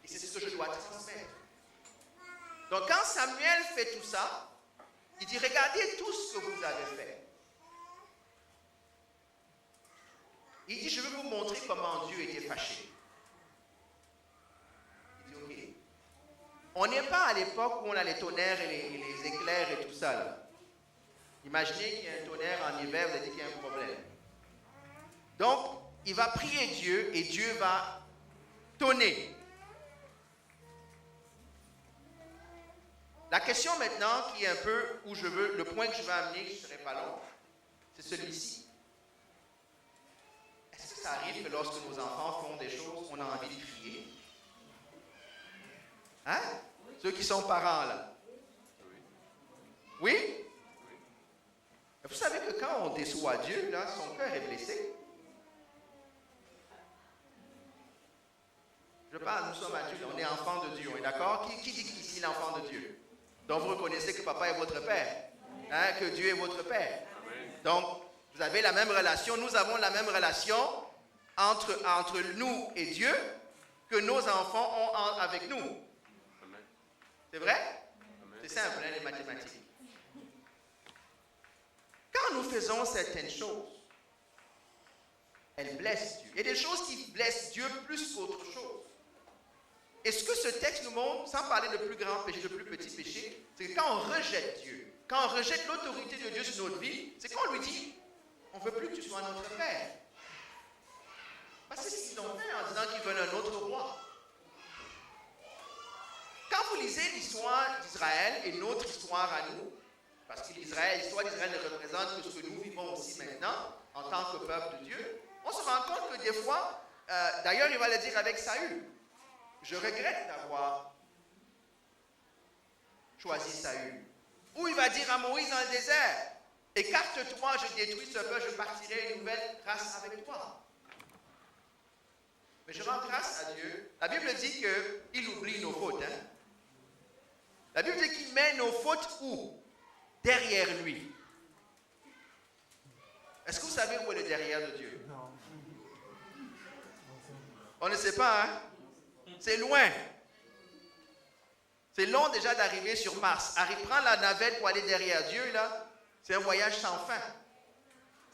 Et c'est ce que je dois transmettre. Donc quand Samuel fait tout ça, il dit, regardez tout ce que vous avez fait. Il dit, je vais vous montrer comment Dieu était fâché. Il dit, ok. On n'est pas à l'époque où on a les tonnerres et les éclairs et tout ça. Là. Imaginez qu'il y a un tonnerre en hiver, vous avez dit qu'il y a un problème. Donc, il va prier Dieu et Dieu va tonner. La question maintenant, qui est un peu où je veux, le point que je veux amener, qui ne serait pas long, c'est celui-ci. Est-ce que ça arrive que lorsque nos enfants font des choses, on a envie de crier? Hein? Ceux qui sont parents, là. Oui? Vous savez que quand on déçoit Dieu, là, son cœur est blessé. Je parle, nous sommes adultes, on est enfants de Dieu, on est d'accord? Qui dit qu'ici l'enfant de Dieu? Donc vous reconnaissez que papa est votre père, hein, que Dieu est votre père. Donc vous avez la même relation, nous avons la même relation entre nous et Dieu que nos enfants ont avec nous. C'est vrai? C'est simple, hein, les mathématiques. Quand nous faisons certaines choses, elles blessent Dieu. Il y a des choses qui blessent Dieu plus qu'autre chose. Et ce que ce texte nous montre, sans parler de plus grand péché, de plus petit péché, c'est que quand on rejette Dieu, quand on rejette l'autorité de Dieu sur notre vie, c'est qu'on lui dit, on ne veut plus que tu sois notre père. Parce que c'est ce qu'ils ont fait en disant qu'ils veulent un autre roi. Quand vous lisez l'histoire d'Israël et notre histoire à nous, parce que l'histoire d'Israël ne représente que ce que nous vivons aussi maintenant, en tant que peuple de Dieu, on se rend compte que des fois, d'ailleurs il va le dire avec Saül, je regrette d'avoir choisi Saül. Ou il va dire à Moïse dans le désert, écarte-toi, je détruis ce peuple, je partirai une nouvelle race avec toi. Mais je rends grâce à Dieu. La Bible dit qu'il oublie nos fautes. Hein? La Bible dit qu'il met nos fautes où? Derrière lui. Est-ce que vous savez où est le derrière de Dieu? Non. On ne sait pas, hein? C'est loin. C'est long déjà d'arriver sur Mars. Prends la navette pour aller derrière Dieu, là. C'est un voyage sans fin.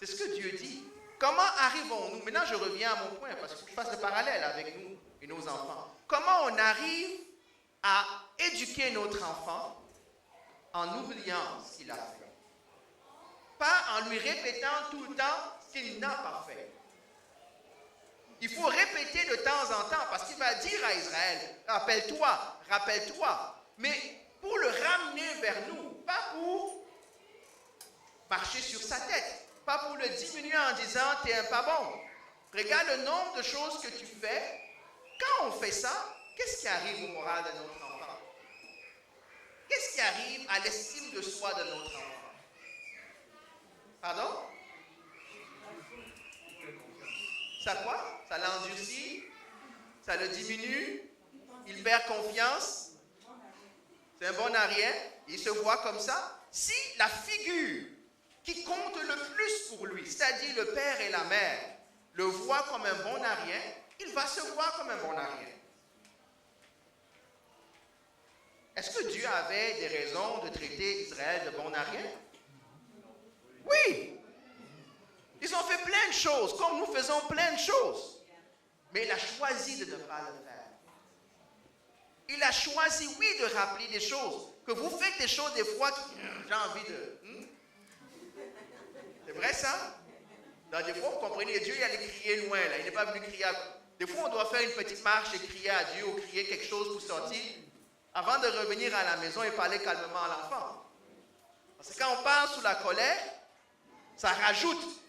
C'est ce que Dieu dit. Comment arrivons-nous? Maintenant, je reviens à mon point, parce que je fasse le parallèle avec nous et nos enfants. Comment on arrive à éduquer notre enfant en oubliant ce qu'il a fait? Pas en lui répétant tout le temps ce qu'il n'a pas fait. Il faut répéter de temps en temps, parce qu'il va dire à Israël, rappelle-toi, rappelle-toi. Mais pour le ramener vers nous, pas pour marcher sur sa tête. Pas pour le diminuer en disant « t'es un pas bon ». Regarde le nombre de choses que tu fais. Quand on fait ça, qu'est-ce qui arrive au moral de notre enfant? Qu'est-ce qui arrive à l'estime de soi de notre enfant? Pardon? Ça quoi? Ça l'endurcit? Ça le diminue? Il perd confiance? C'est un bon arrière? Il se voit comme ça? Si la figure qui compte le plus pour lui, c'est-à-dire le père et la mère, le voit comme un bon arrière, il va se voir comme un bon arrière. Est-ce que Dieu avait des raisons de traiter Israël de bon arrière? Oui! Ils ont fait plein de choses, comme nous faisons plein de choses. Mais il a choisi de ne pas le faire. Il a choisi, oui, de rappeler des choses. Que vous faites des choses des fois qui, j'ai envie de... C'est vrai ça? Dans des fois, vous comprenez, Dieu il allait crier loin, là. Il n'est pas venu crier à... Des fois, on doit faire une petite marche et crier à Dieu ou crier quelque chose pour sortir avant de revenir à la maison et parler calmement à l'enfant. Parce que quand on parle sous la colère, ça rajoute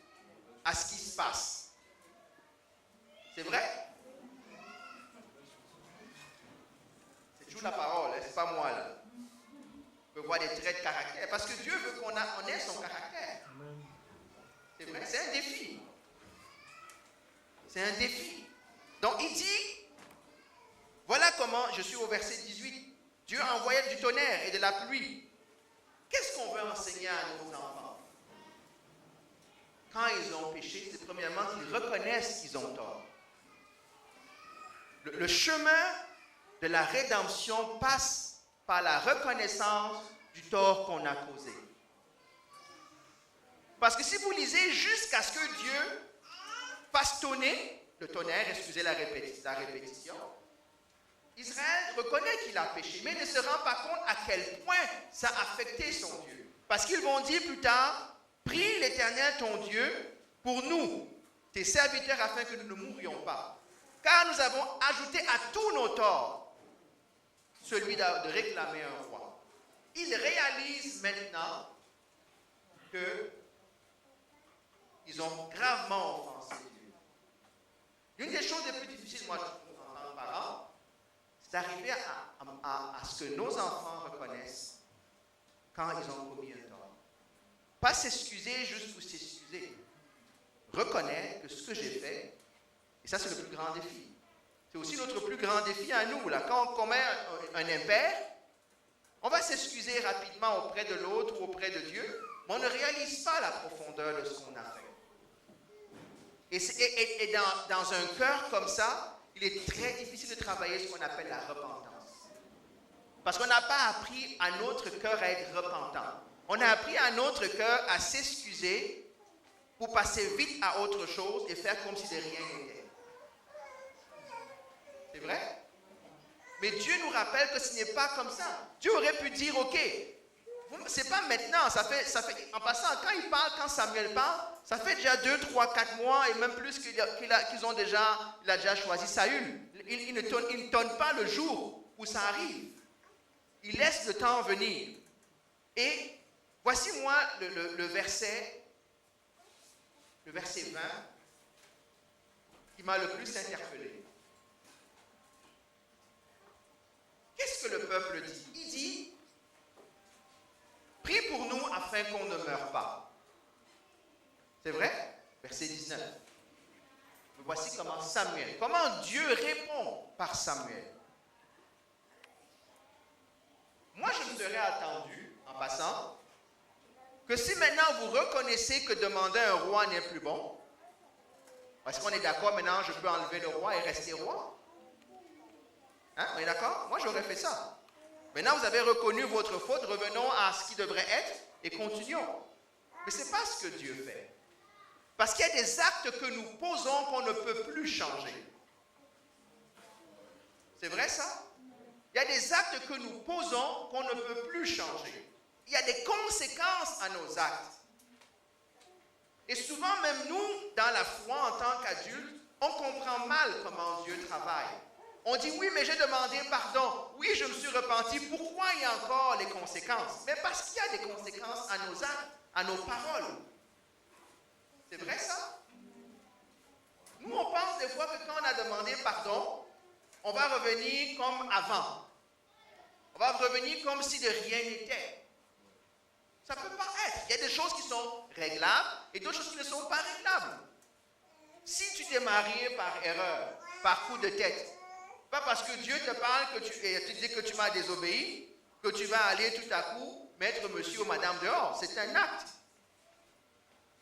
à ce qui se passe. C'est vrai? C'est toujours la parole, hein? C'est pas moi là. On peut voir des traits de caractère. Parce que Dieu veut qu'on ait son caractère. C'est vrai, c'est un défi. C'est un défi. Donc il dit, voilà comment, je suis au verset 18, Dieu a envoyé du tonnerre et de la pluie. Qu'est-ce qu'on veut enseigner à nos enfants? Quand ils ont péché, c'est premièrement qu'ils reconnaissent qu'ils ont tort. Le chemin de la rédemption passe par la reconnaissance du tort qu'on a causé. Parce que si vous lisez jusqu'à ce que Dieu fasse tonner, le tonnerre, excusez la répétition, Israël reconnaît qu'il a péché, mais ne se rend pas compte à quel point ça a affecté son Dieu. Parce qu'ils vont dire plus tard, prie l'Éternel ton Dieu pour nous, tes serviteurs, afin que nous ne mourions pas. Car nous avons ajouté à tous nos torts celui de réclamer un roi. Ils réalisent maintenant qu'ils ont gravement offensé Dieu. L'une des choses les plus difficiles, moi, je trouve, en tant que parent, c'est d'arriver à ce que nos enfants reconnaissent quand ils ont commis un tort. Pas s'excuser juste pour s'excuser. Reconnaître que ce que j'ai fait, et ça c'est le plus grand défi. C'est aussi notre plus grand défi à nous. Là. Quand on commet un impair, on va s'excuser rapidement auprès de l'autre ou auprès de Dieu, mais on ne réalise pas la profondeur de ce qu'on a fait. Et dans un cœur comme ça, il est très difficile de travailler ce qu'on appelle la repentance. Parce qu'on n'a pas appris à notre cœur à être repentant. On a appris à notre cœur à s'excuser pour passer vite à autre chose et faire comme si de rien n'était. C'est vrai? Mais Dieu nous rappelle que ce n'est pas comme ça. Dieu aurait pu dire, ok, C'est pas maintenant, ça fait, en passant, quand Samuel parle, ça fait déjà 2, 3, 4 mois et même plus qu'il a déjà choisi Saül. Il ne donne pas le jour où ça arrive. Il laisse le temps venir. Et voici moi le verset 20 qui m'a le plus interpellé. Qu'est-ce que le peuple dit? Il dit, prie pour nous afin qu'on ne meure pas. C'est vrai? Verset 19. Voici comment Dieu répond par Samuel. Moi, je me serais attendu, en passant, que si maintenant vous reconnaissez que demander un roi n'est plus bon, parce qu'on est d'accord, maintenant je peux enlever le roi et rester roi. Hein? On est d'accord? Moi, j'aurais fait ça. Maintenant, vous avez reconnu votre faute, revenons à ce qui devrait être et continuons. Mais ce n'est pas ce que Dieu fait. Parce qu'il y a des actes que nous posons qu'on ne peut plus changer. C'est vrai ça? Il y a des actes que nous posons qu'on ne peut plus changer. Il y a des conséquences à nos actes. Et souvent, même nous, dans la foi en tant qu'adultes, on comprend mal comment Dieu travaille. On dit, oui, mais j'ai demandé pardon. Oui, je me suis repenti. Pourquoi il y a encore les conséquences? Mais parce qu'il y a des conséquences à nos actes, à nos paroles. C'est vrai ça? Nous, on pense des fois que quand on a demandé pardon, on va revenir comme avant. On va revenir comme si de rien n'était. Ça ne peut pas être. Il y a des choses qui sont réglables et d'autres choses qui ne sont pas réglables. Si tu t'es marié par erreur, par coup de tête, pas parce que Dieu te parle, que tu dis que tu m'as désobéi, que tu vas aller tout à coup mettre monsieur ou madame dehors. C'est un acte.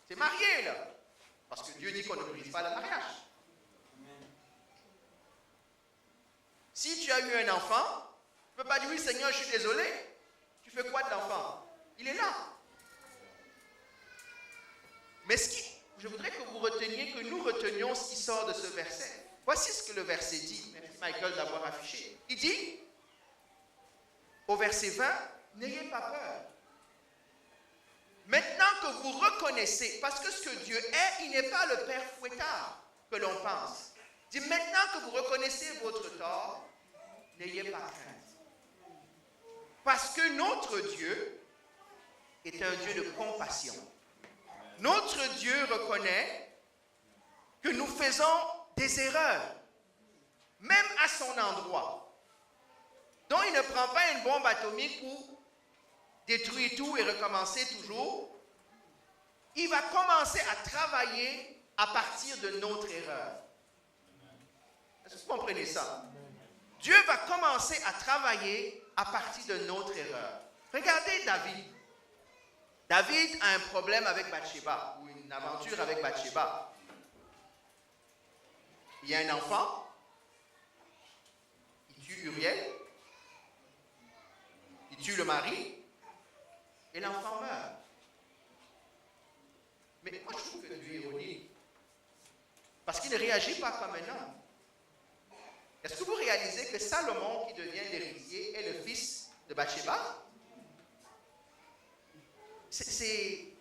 C'est marié là. Parce que Dieu dit qu'on ne brise pas le mariage. Si tu as eu un enfant, tu ne peux pas dire oui Seigneur, je suis désolé. Tu fais quoi de l'enfant? Il est là. Mais je voudrais que vous reteniez, que nous retenions ce qui sort de ce verset. Voici ce que le verset dit. Merci Michael d'avoir affiché. Il dit, au verset 20, n'ayez pas peur. Maintenant que vous reconnaissez, parce que ce que Dieu est, il n'est pas le Père fouettard que l'on pense. Il dit, maintenant que vous reconnaissez votre tort, n'ayez pas crainte. Parce que notre Dieu est un Dieu de compassion. Notre Dieu reconnaît que nous faisons des erreurs, même à son endroit. Donc il ne prend pas une bombe atomique pour détruire tout et recommencer toujours. Il va commencer à travailler à partir de notre erreur. Est-ce que vous comprenez ça? Dieu va commencer à travailler à partir de notre erreur. Regardez David. David a un problème avec Bathsheba, ou une aventure avec Bathsheba. Il y a un enfant, il tue Uriel, il tue le mari, et l'enfant meurt. Mais moi je trouve que Dieu est ironique, parce qu'il ne réagit pas comme un homme. Est-ce que vous réalisez que Salomon, qui devient l'héritier, est le fils de Bathsheba? C'est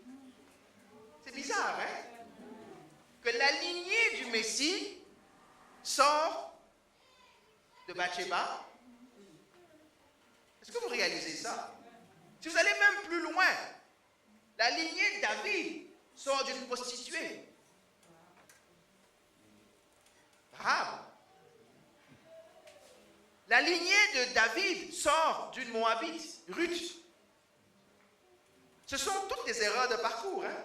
bizarre, hein? Que la lignée du Messie sort de Bathsheba. Est-ce que vous réalisez ça? Si vous allez même plus loin, la lignée de David sort d'une prostituée. Bravo. La lignée de David sort d'une Moabite, Ruth. Ce sont toutes des erreurs de parcours, hein?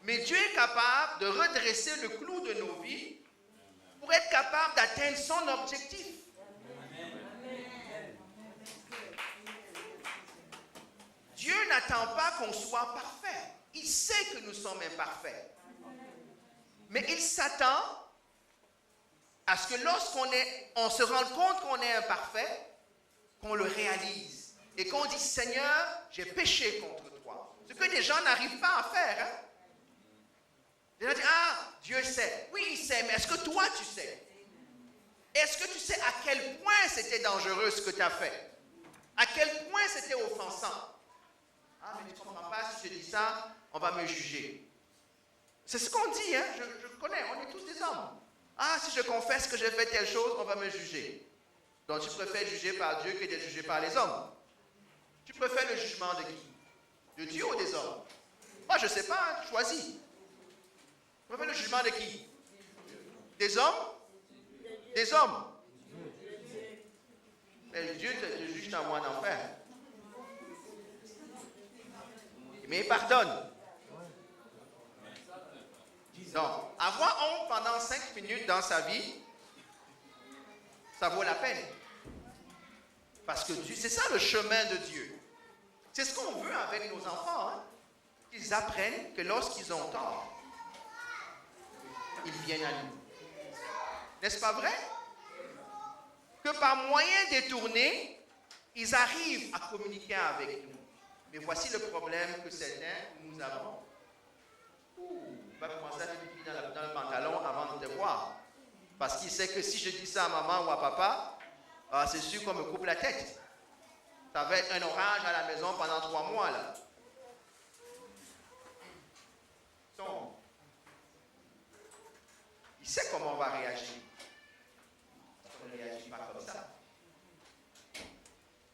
Mais Dieu est capable de redresser le clou de nos vies pour être capable d'atteindre son objectif. Dieu n'attend pas qu'on soit parfait. Il sait que nous sommes imparfaits. Mais il s'attend à ce que lorsqu'on se rende compte qu'on est imparfait, qu'on le réalise. Et qu'on dise, Seigneur, j'ai péché contre toi. Ce que des gens n'arrivent pas à faire. Hein? Les gens disent, ah, Dieu sait. Oui, il sait, mais est-ce que toi, tu sais? Est-ce que tu sais à quel point c'était dangereux ce que tu as fait? À quel point c'était offensant? Ah, mais tu ne comprends pas, si je dis ça, on va me juger. C'est ce qu'on dit, hein? Je connais, on est tous des hommes. Ah, si je confesse que j'ai fait telle chose, on va me juger. Donc tu préfères juger par Dieu que d'être jugé par les hommes. Tu préfères le jugement de qui? De Dieu ou des hommes? Moi, je ne sais pas, choisis. Tu préfères le jugement de qui? Des hommes? Des hommes. Mais Dieu te juge dans moi en enfer. Mais il pardonne. Donc, avoir honte pendant 5 minutes dans sa vie, ça vaut la peine. Parce que c'est ça le chemin de Dieu. C'est ce qu'on veut avec nos enfants. Hein? Qu'ils apprennent que lorsqu'ils ont tort, ils viennent à nous. N'est-ce pas vrai? Que par moyen détourné, ils arrivent à communiquer avec nous. Mais voici le problème que certains, nous avons. Il va commencer à faire pipi dans le pantalon avant de te voir. Parce qu'il sait que si je dis ça à maman ou à papa, c'est sûr qu'on me coupe la tête. Ça va être un orage à la maison pendant 3 mois. Là. Donc, il sait comment on va réagir. On ne réagit pas comme ça.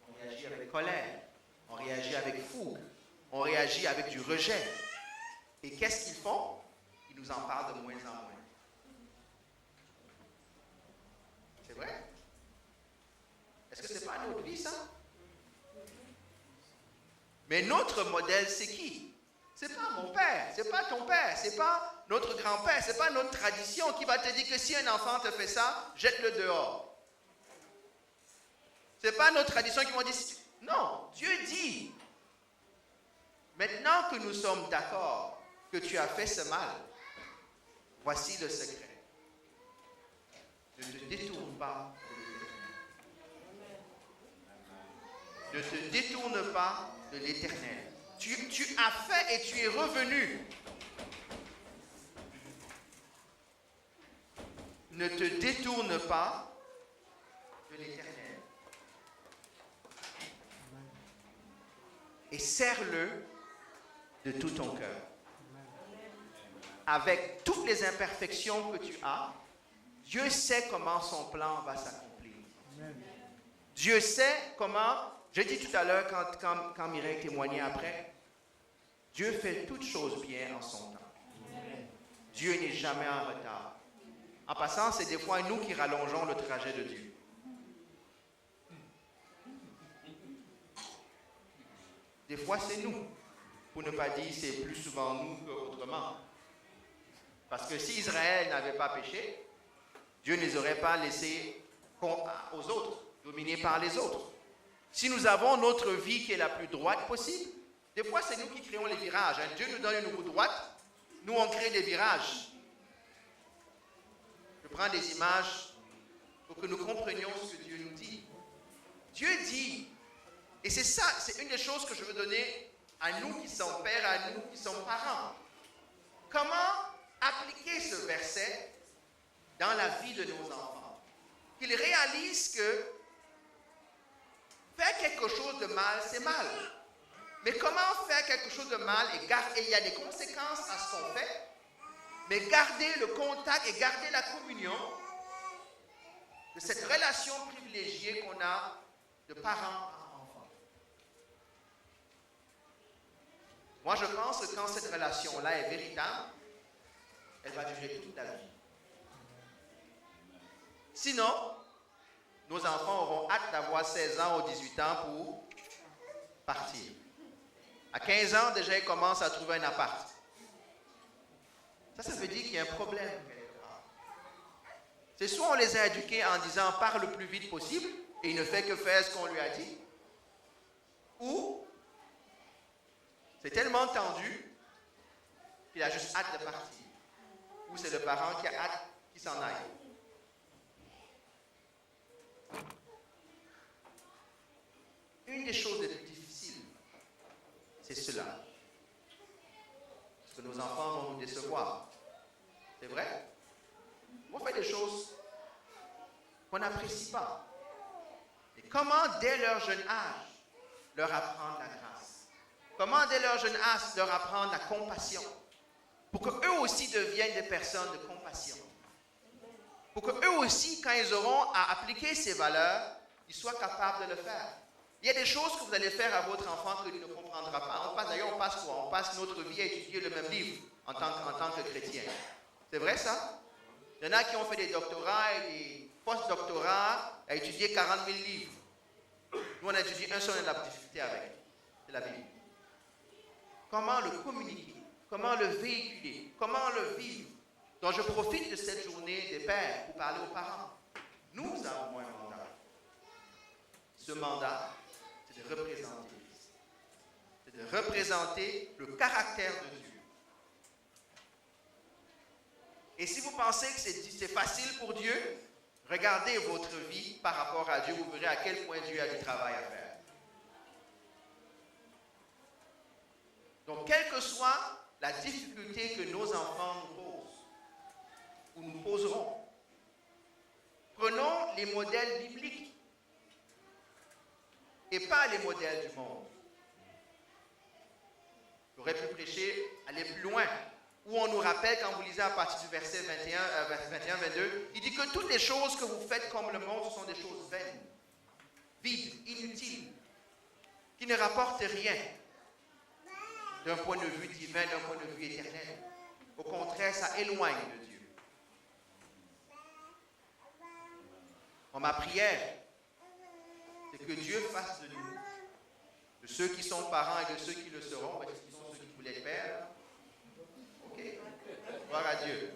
On réagit avec colère. On réagit avec fougue. On réagit avec du rejet. Et qu'est-ce qu'ils font? Ils nous en parlent de moins en moins. C'est vrai? Est-ce que ce n'est pas notre vie, ça? Mais notre modèle, c'est qui? C'est pas mon père, c'est pas ton père, c'est pas notre grand-père, c'est pas notre tradition qui va te dire que si un enfant te fait ça, jette-le dehors. C'est pas notre tradition qui va dire... Non, Dieu dit, maintenant que nous sommes d'accord que tu as fait ce mal, voici le secret. Ne te détourne pas de l'Éternel. Ne te détourne pas de l'Éternel. Tu as fait et tu es revenu. Ne te détourne pas de l'Éternel. Et serre-le de tout ton cœur. Avec toutes les imperfections que tu as, Dieu sait comment son plan va s'accomplir. Dieu sait comment, j'ai dit tout à l'heure quand Mireille témoignait après, Dieu fait toutes choses bien en son temps. Dieu n'est jamais en retard. En passant, c'est des fois nous qui rallongeons le trajet de Dieu. Des fois, c'est nous. Pour ne pas dire c'est plus souvent nous qu'autrement. Parce que si Israël n'avait pas péché, Dieu ne les aurait pas laissés aux autres, dominés par les autres. Si nous avons notre vie qui est la plus droite possible, des fois c'est nous qui créons les virages. Hein. Dieu nous donne une route droite, nous on crée des virages. Je prends des images pour que nous comprenions ce que Dieu nous dit. Dieu dit, et c'est ça, c'est une des choses que je veux donner à nous qui sommes pères, à nous qui sommes parents. Comment appliquer ce verset dans la vie de nos enfants? Qu'ils réalisent que faire quelque chose de mal, c'est mal. Mais comment faire quelque chose de mal et il y a des conséquences à ce qu'on fait, mais garder le contact et garder la communion de cette relation privilégiée qu'on a de parents à enfants. Moi, je pense que quand cette relation-là est véritable, elle va durer toute la vie. Sinon, nos enfants auront hâte d'avoir 16 ans ou 18 ans pour partir. À 15 ans, déjà, ils commencent à trouver un appart. Ça veut dire qu'il y a un problème quelque part. C'est soit on les a éduqués en disant « parle le plus vite possible » et il ne fait que faire ce qu'on lui a dit, ou c'est tellement tendu qu'il a juste hâte de partir, ou c'est le parent qui a hâte qu'il s'en aille. Une des choses les plus difficiles, c'est cela. Parce que nos enfants vont nous décevoir. C'est vrai? On fait des choses qu'on n'apprécie pas. Et comment, dès leur jeune âge, leur apprendre la grâce? Comment, dès leur jeune âge, leur apprendre la compassion? Pour qu'eux aussi deviennent des personnes de compassion. Pour qu'eux aussi, quand ils auront à appliquer ces valeurs, ils soient capables de le faire. Il y a des choses que vous allez faire à votre enfant qu'il ne comprendra pas. D'ailleurs, on passe quoi? On passe notre vie à étudier le même livre en tant que chrétien. C'est vrai ça? Il y en a qui ont fait des doctorats et des post-doctorats à étudier 40 000 livres. Nous, on a étudié un seul, on a de la difficulté avec. C'est la Bible. Comment le communiquer? Comment le véhiculer? Comment le vivre? Donc, je profite de cette journée des pères pour parler aux parents. Nous avons un mandat. Ce mandat, c'est de représenter Christ. C'est de représenter le caractère de Dieu. Et si vous pensez que c'est facile pour Dieu, regardez votre vie par rapport à Dieu, vous verrez à quel point Dieu a du travail à faire. Donc, quelle que soit la difficulté que nos enfants nous posent, ou nous poserons, prenons les modèles bibliques et pas les modèles du monde. J'aurais pu prêcher, aller plus loin, où on nous rappelle, quand vous lisez à partir du verset 21-22, il dit que toutes les choses que vous faites comme le monde, ce sont des choses vaines, vides, inutiles, qui ne rapportent rien d'un point de vue divin, d'un point de vue éternel. Au contraire, ça éloigne de Dieu. Ma prière, c'est que Dieu fasse de nous, de ceux qui sont parents et de ceux qui le seront, parce qu'ils sont ceux qui voulaient être pères. Ok? Gloire à Dieu.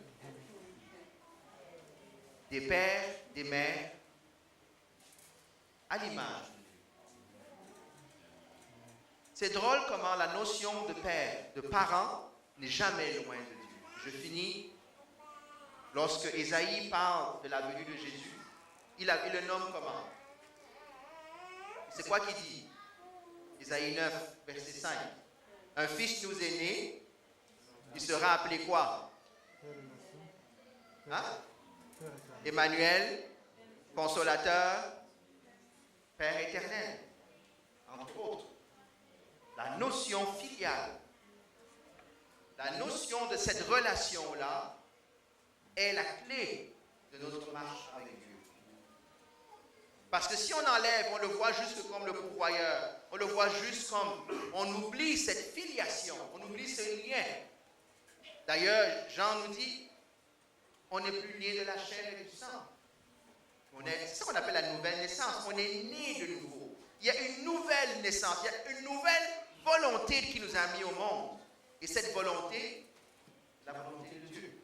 Des pères, des mères, à l'image de Dieu. C'est drôle comment la notion de père, de parent, n'est jamais loin de Dieu. Je finis. Lorsque Ésaïe parle de la venue de Jésus, il le nomme comment? C'est quoi qu'il dit? Ésaïe 9, verset 5. Un fils nous est né, il sera appelé quoi? Hein? Emmanuel, consolateur, Père éternel, entre autres. La notion filiale, la notion de cette relation-là est la clé de notre marche avec Dieu. Parce que si on enlève, on le voit juste comme le pourvoyeur, on le voit juste comme, on oublie cette filiation, on oublie ce lien. D'ailleurs, Jean nous dit, on n'est plus né de la chair et du sang. C'est ça qu'on appelle la nouvelle naissance. On est né de nouveau. Il y a une nouvelle naissance, il y a une nouvelle volonté qui nous a mis au monde. Et cette volonté, la volonté de Dieu.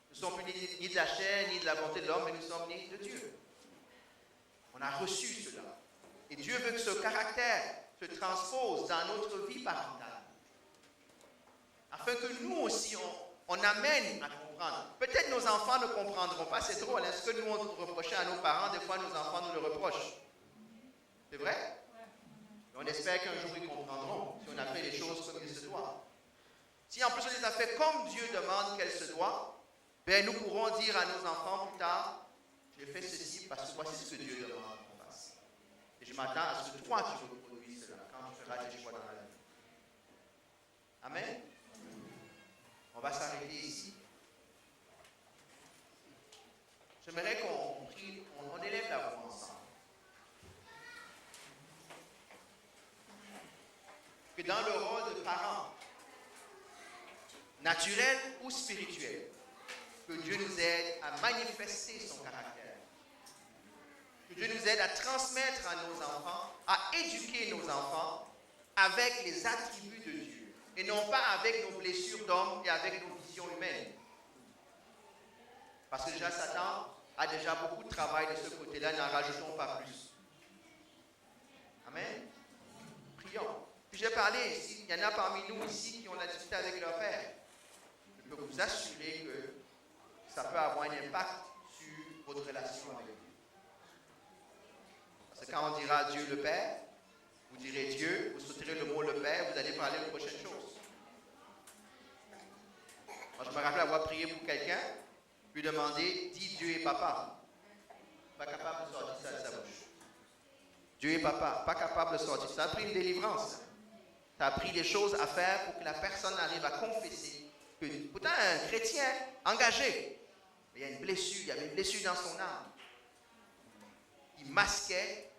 Nous ne sommes plus ni de la chair, ni de la volonté de l'homme, mais nous sommes nés de Dieu. On a reçu cela. Et Dieu veut que ce caractère se transpose dans notre vie parentale. Afin que nous aussi, on amène à comprendre. Peut-être nos enfants ne comprendront pas, c'est drôle. Est-ce que nous, on reprochait à nos parents, des fois nos enfants nous le reprochent. C'est vrai? Et on espère qu'un jour ils comprendront si on a fait les choses comme il se doit. Si en plus on les a fait comme Dieu demande qu'elles se doivent, ben nous pourrons dire à nos enfants plus tard, j'ai fait ceci parce que voici ce que Dieu demande qu'on fasse. Et je m'attends à ce que toi tu reproduises cela quand tu feras tes choix dans la vie. Amen. On va s'arrêter ici. J'aimerais qu'on prie, on élève la voix ensemble. Que dans le rôle de parent, naturel ou spirituel, que Dieu nous aide à manifester son caractère. Que Dieu nous aide à transmettre à nos enfants, à éduquer nos enfants avec les attributs de Dieu. Et non pas avec nos blessures d'homme et avec nos visions humaines. Parce que déjà Satan a déjà beaucoup de travail de ce côté-là, n'en rajoutons pas plus. Amen. Prions. Puis j'ai parlé ici, il y en a parmi nous ici qui ont la difficulté avec leur père. Je peux vous assurer que ça peut avoir un impact sur votre relation avec lui. Parce que quand on dira Dieu le Père, vous direz Dieu, vous sauterez le mot le Père, vous allez parler de prochaine chose. Moi, je me rappelle avoir prié pour quelqu'un, lui demander, dis Dieu et papa. Pas capable de sortir ça de sa bouche. Dieu et papa, pas capable de sortir. Ça a pris une délivrance. Tu as appris des choses à faire pour que la personne arrive à confesser. Que, pourtant, un chrétien engagé, mais il y a une blessure, il y avait une blessure dans son âme. Il masquait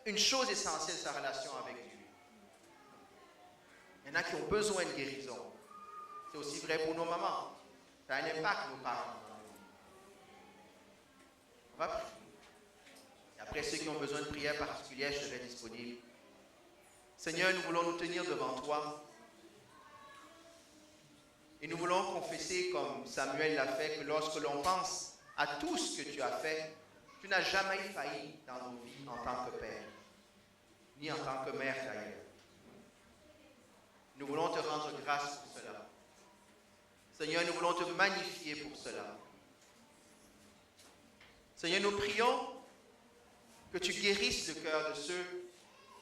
une chose essentielle, sa relation avec Dieu. Il y en a qui ont besoin de guérison. C'est aussi vrai pour nos mamans. Ça a un impact, nos parents. On va prier. Et après, ceux qui ont besoin de prière particulière, je serai disponible. Seigneur, nous voulons nous tenir devant toi. Et nous voulons confesser, comme Samuel l'a fait, que lorsque l'on pense à tout ce que tu as fait, tu n'as jamais failli dans nos vies en tant que père, ni en tant que mère d'ailleurs. Nous voulons te rendre grâce pour cela. Seigneur, nous voulons te magnifier pour cela. Seigneur, nous prions que tu guérisses le cœur de ceux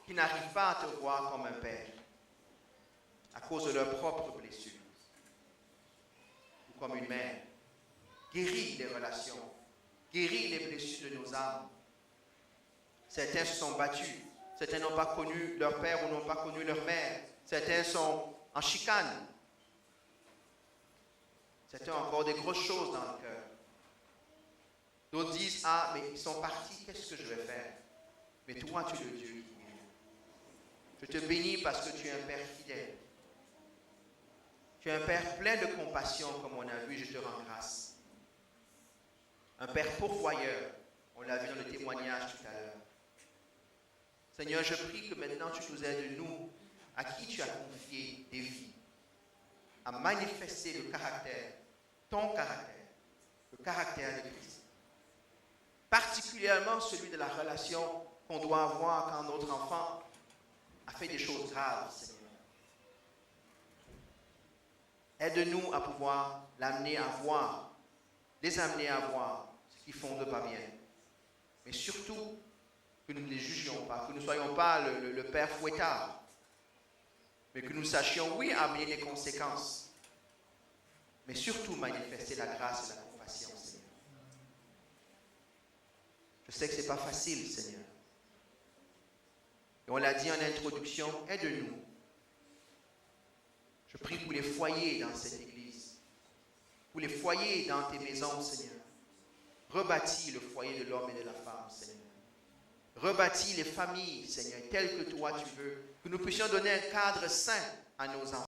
qui n'arrivent pas à te voir comme un père à cause de leurs propres blessures ou comme une mère. Guéris les relations, guéris les blessures de nos âmes. Certains se sont battus, certains n'ont pas connu leur père ou n'ont pas connu leur mère, certains sont en chicane, certains ont encore des grosses choses dans le cœur. D'autres disent, ah, mais ils sont partis, qu'est-ce que je vais faire? Mais toi, tu es le Dieu qui guérit. Je te bénis parce que tu es un Père fidèle. Tu es un Père plein de compassion, comme on a vu, je te rends grâce. Un Père pourvoyeur, on l'a vu dans le témoignage tout à l'heure. Seigneur, je prie que maintenant tu nous aides, nous, à qui tu as confié des vies, à manifester le caractère, ton caractère, le caractère de Christ. Particulièrement celui de la relation qu'on doit avoir quand notre enfant a fait des choses graves, Seigneur. Aide-nous à pouvoir l'amener à voir, les amener à voir ce qu'ils font de pas bien. Mais surtout, que nous ne les jugions pas, que nous ne soyons pas le père fouettard, mais que nous sachions, oui, amener les conséquences, mais surtout manifester la grâce et la compassion, Seigneur. Je sais que ce n'est pas facile, Seigneur. Et on l'a dit en introduction, aide-nous. Je prie pour les foyers dans cette église, pour les foyers dans tes maisons, Seigneur. Rebâtis le foyer de l'homme et de la femme, Seigneur. Rebâtis les familles, Seigneur, telles que toi tu veux, que nous puissions donner un cadre sain à nos enfants.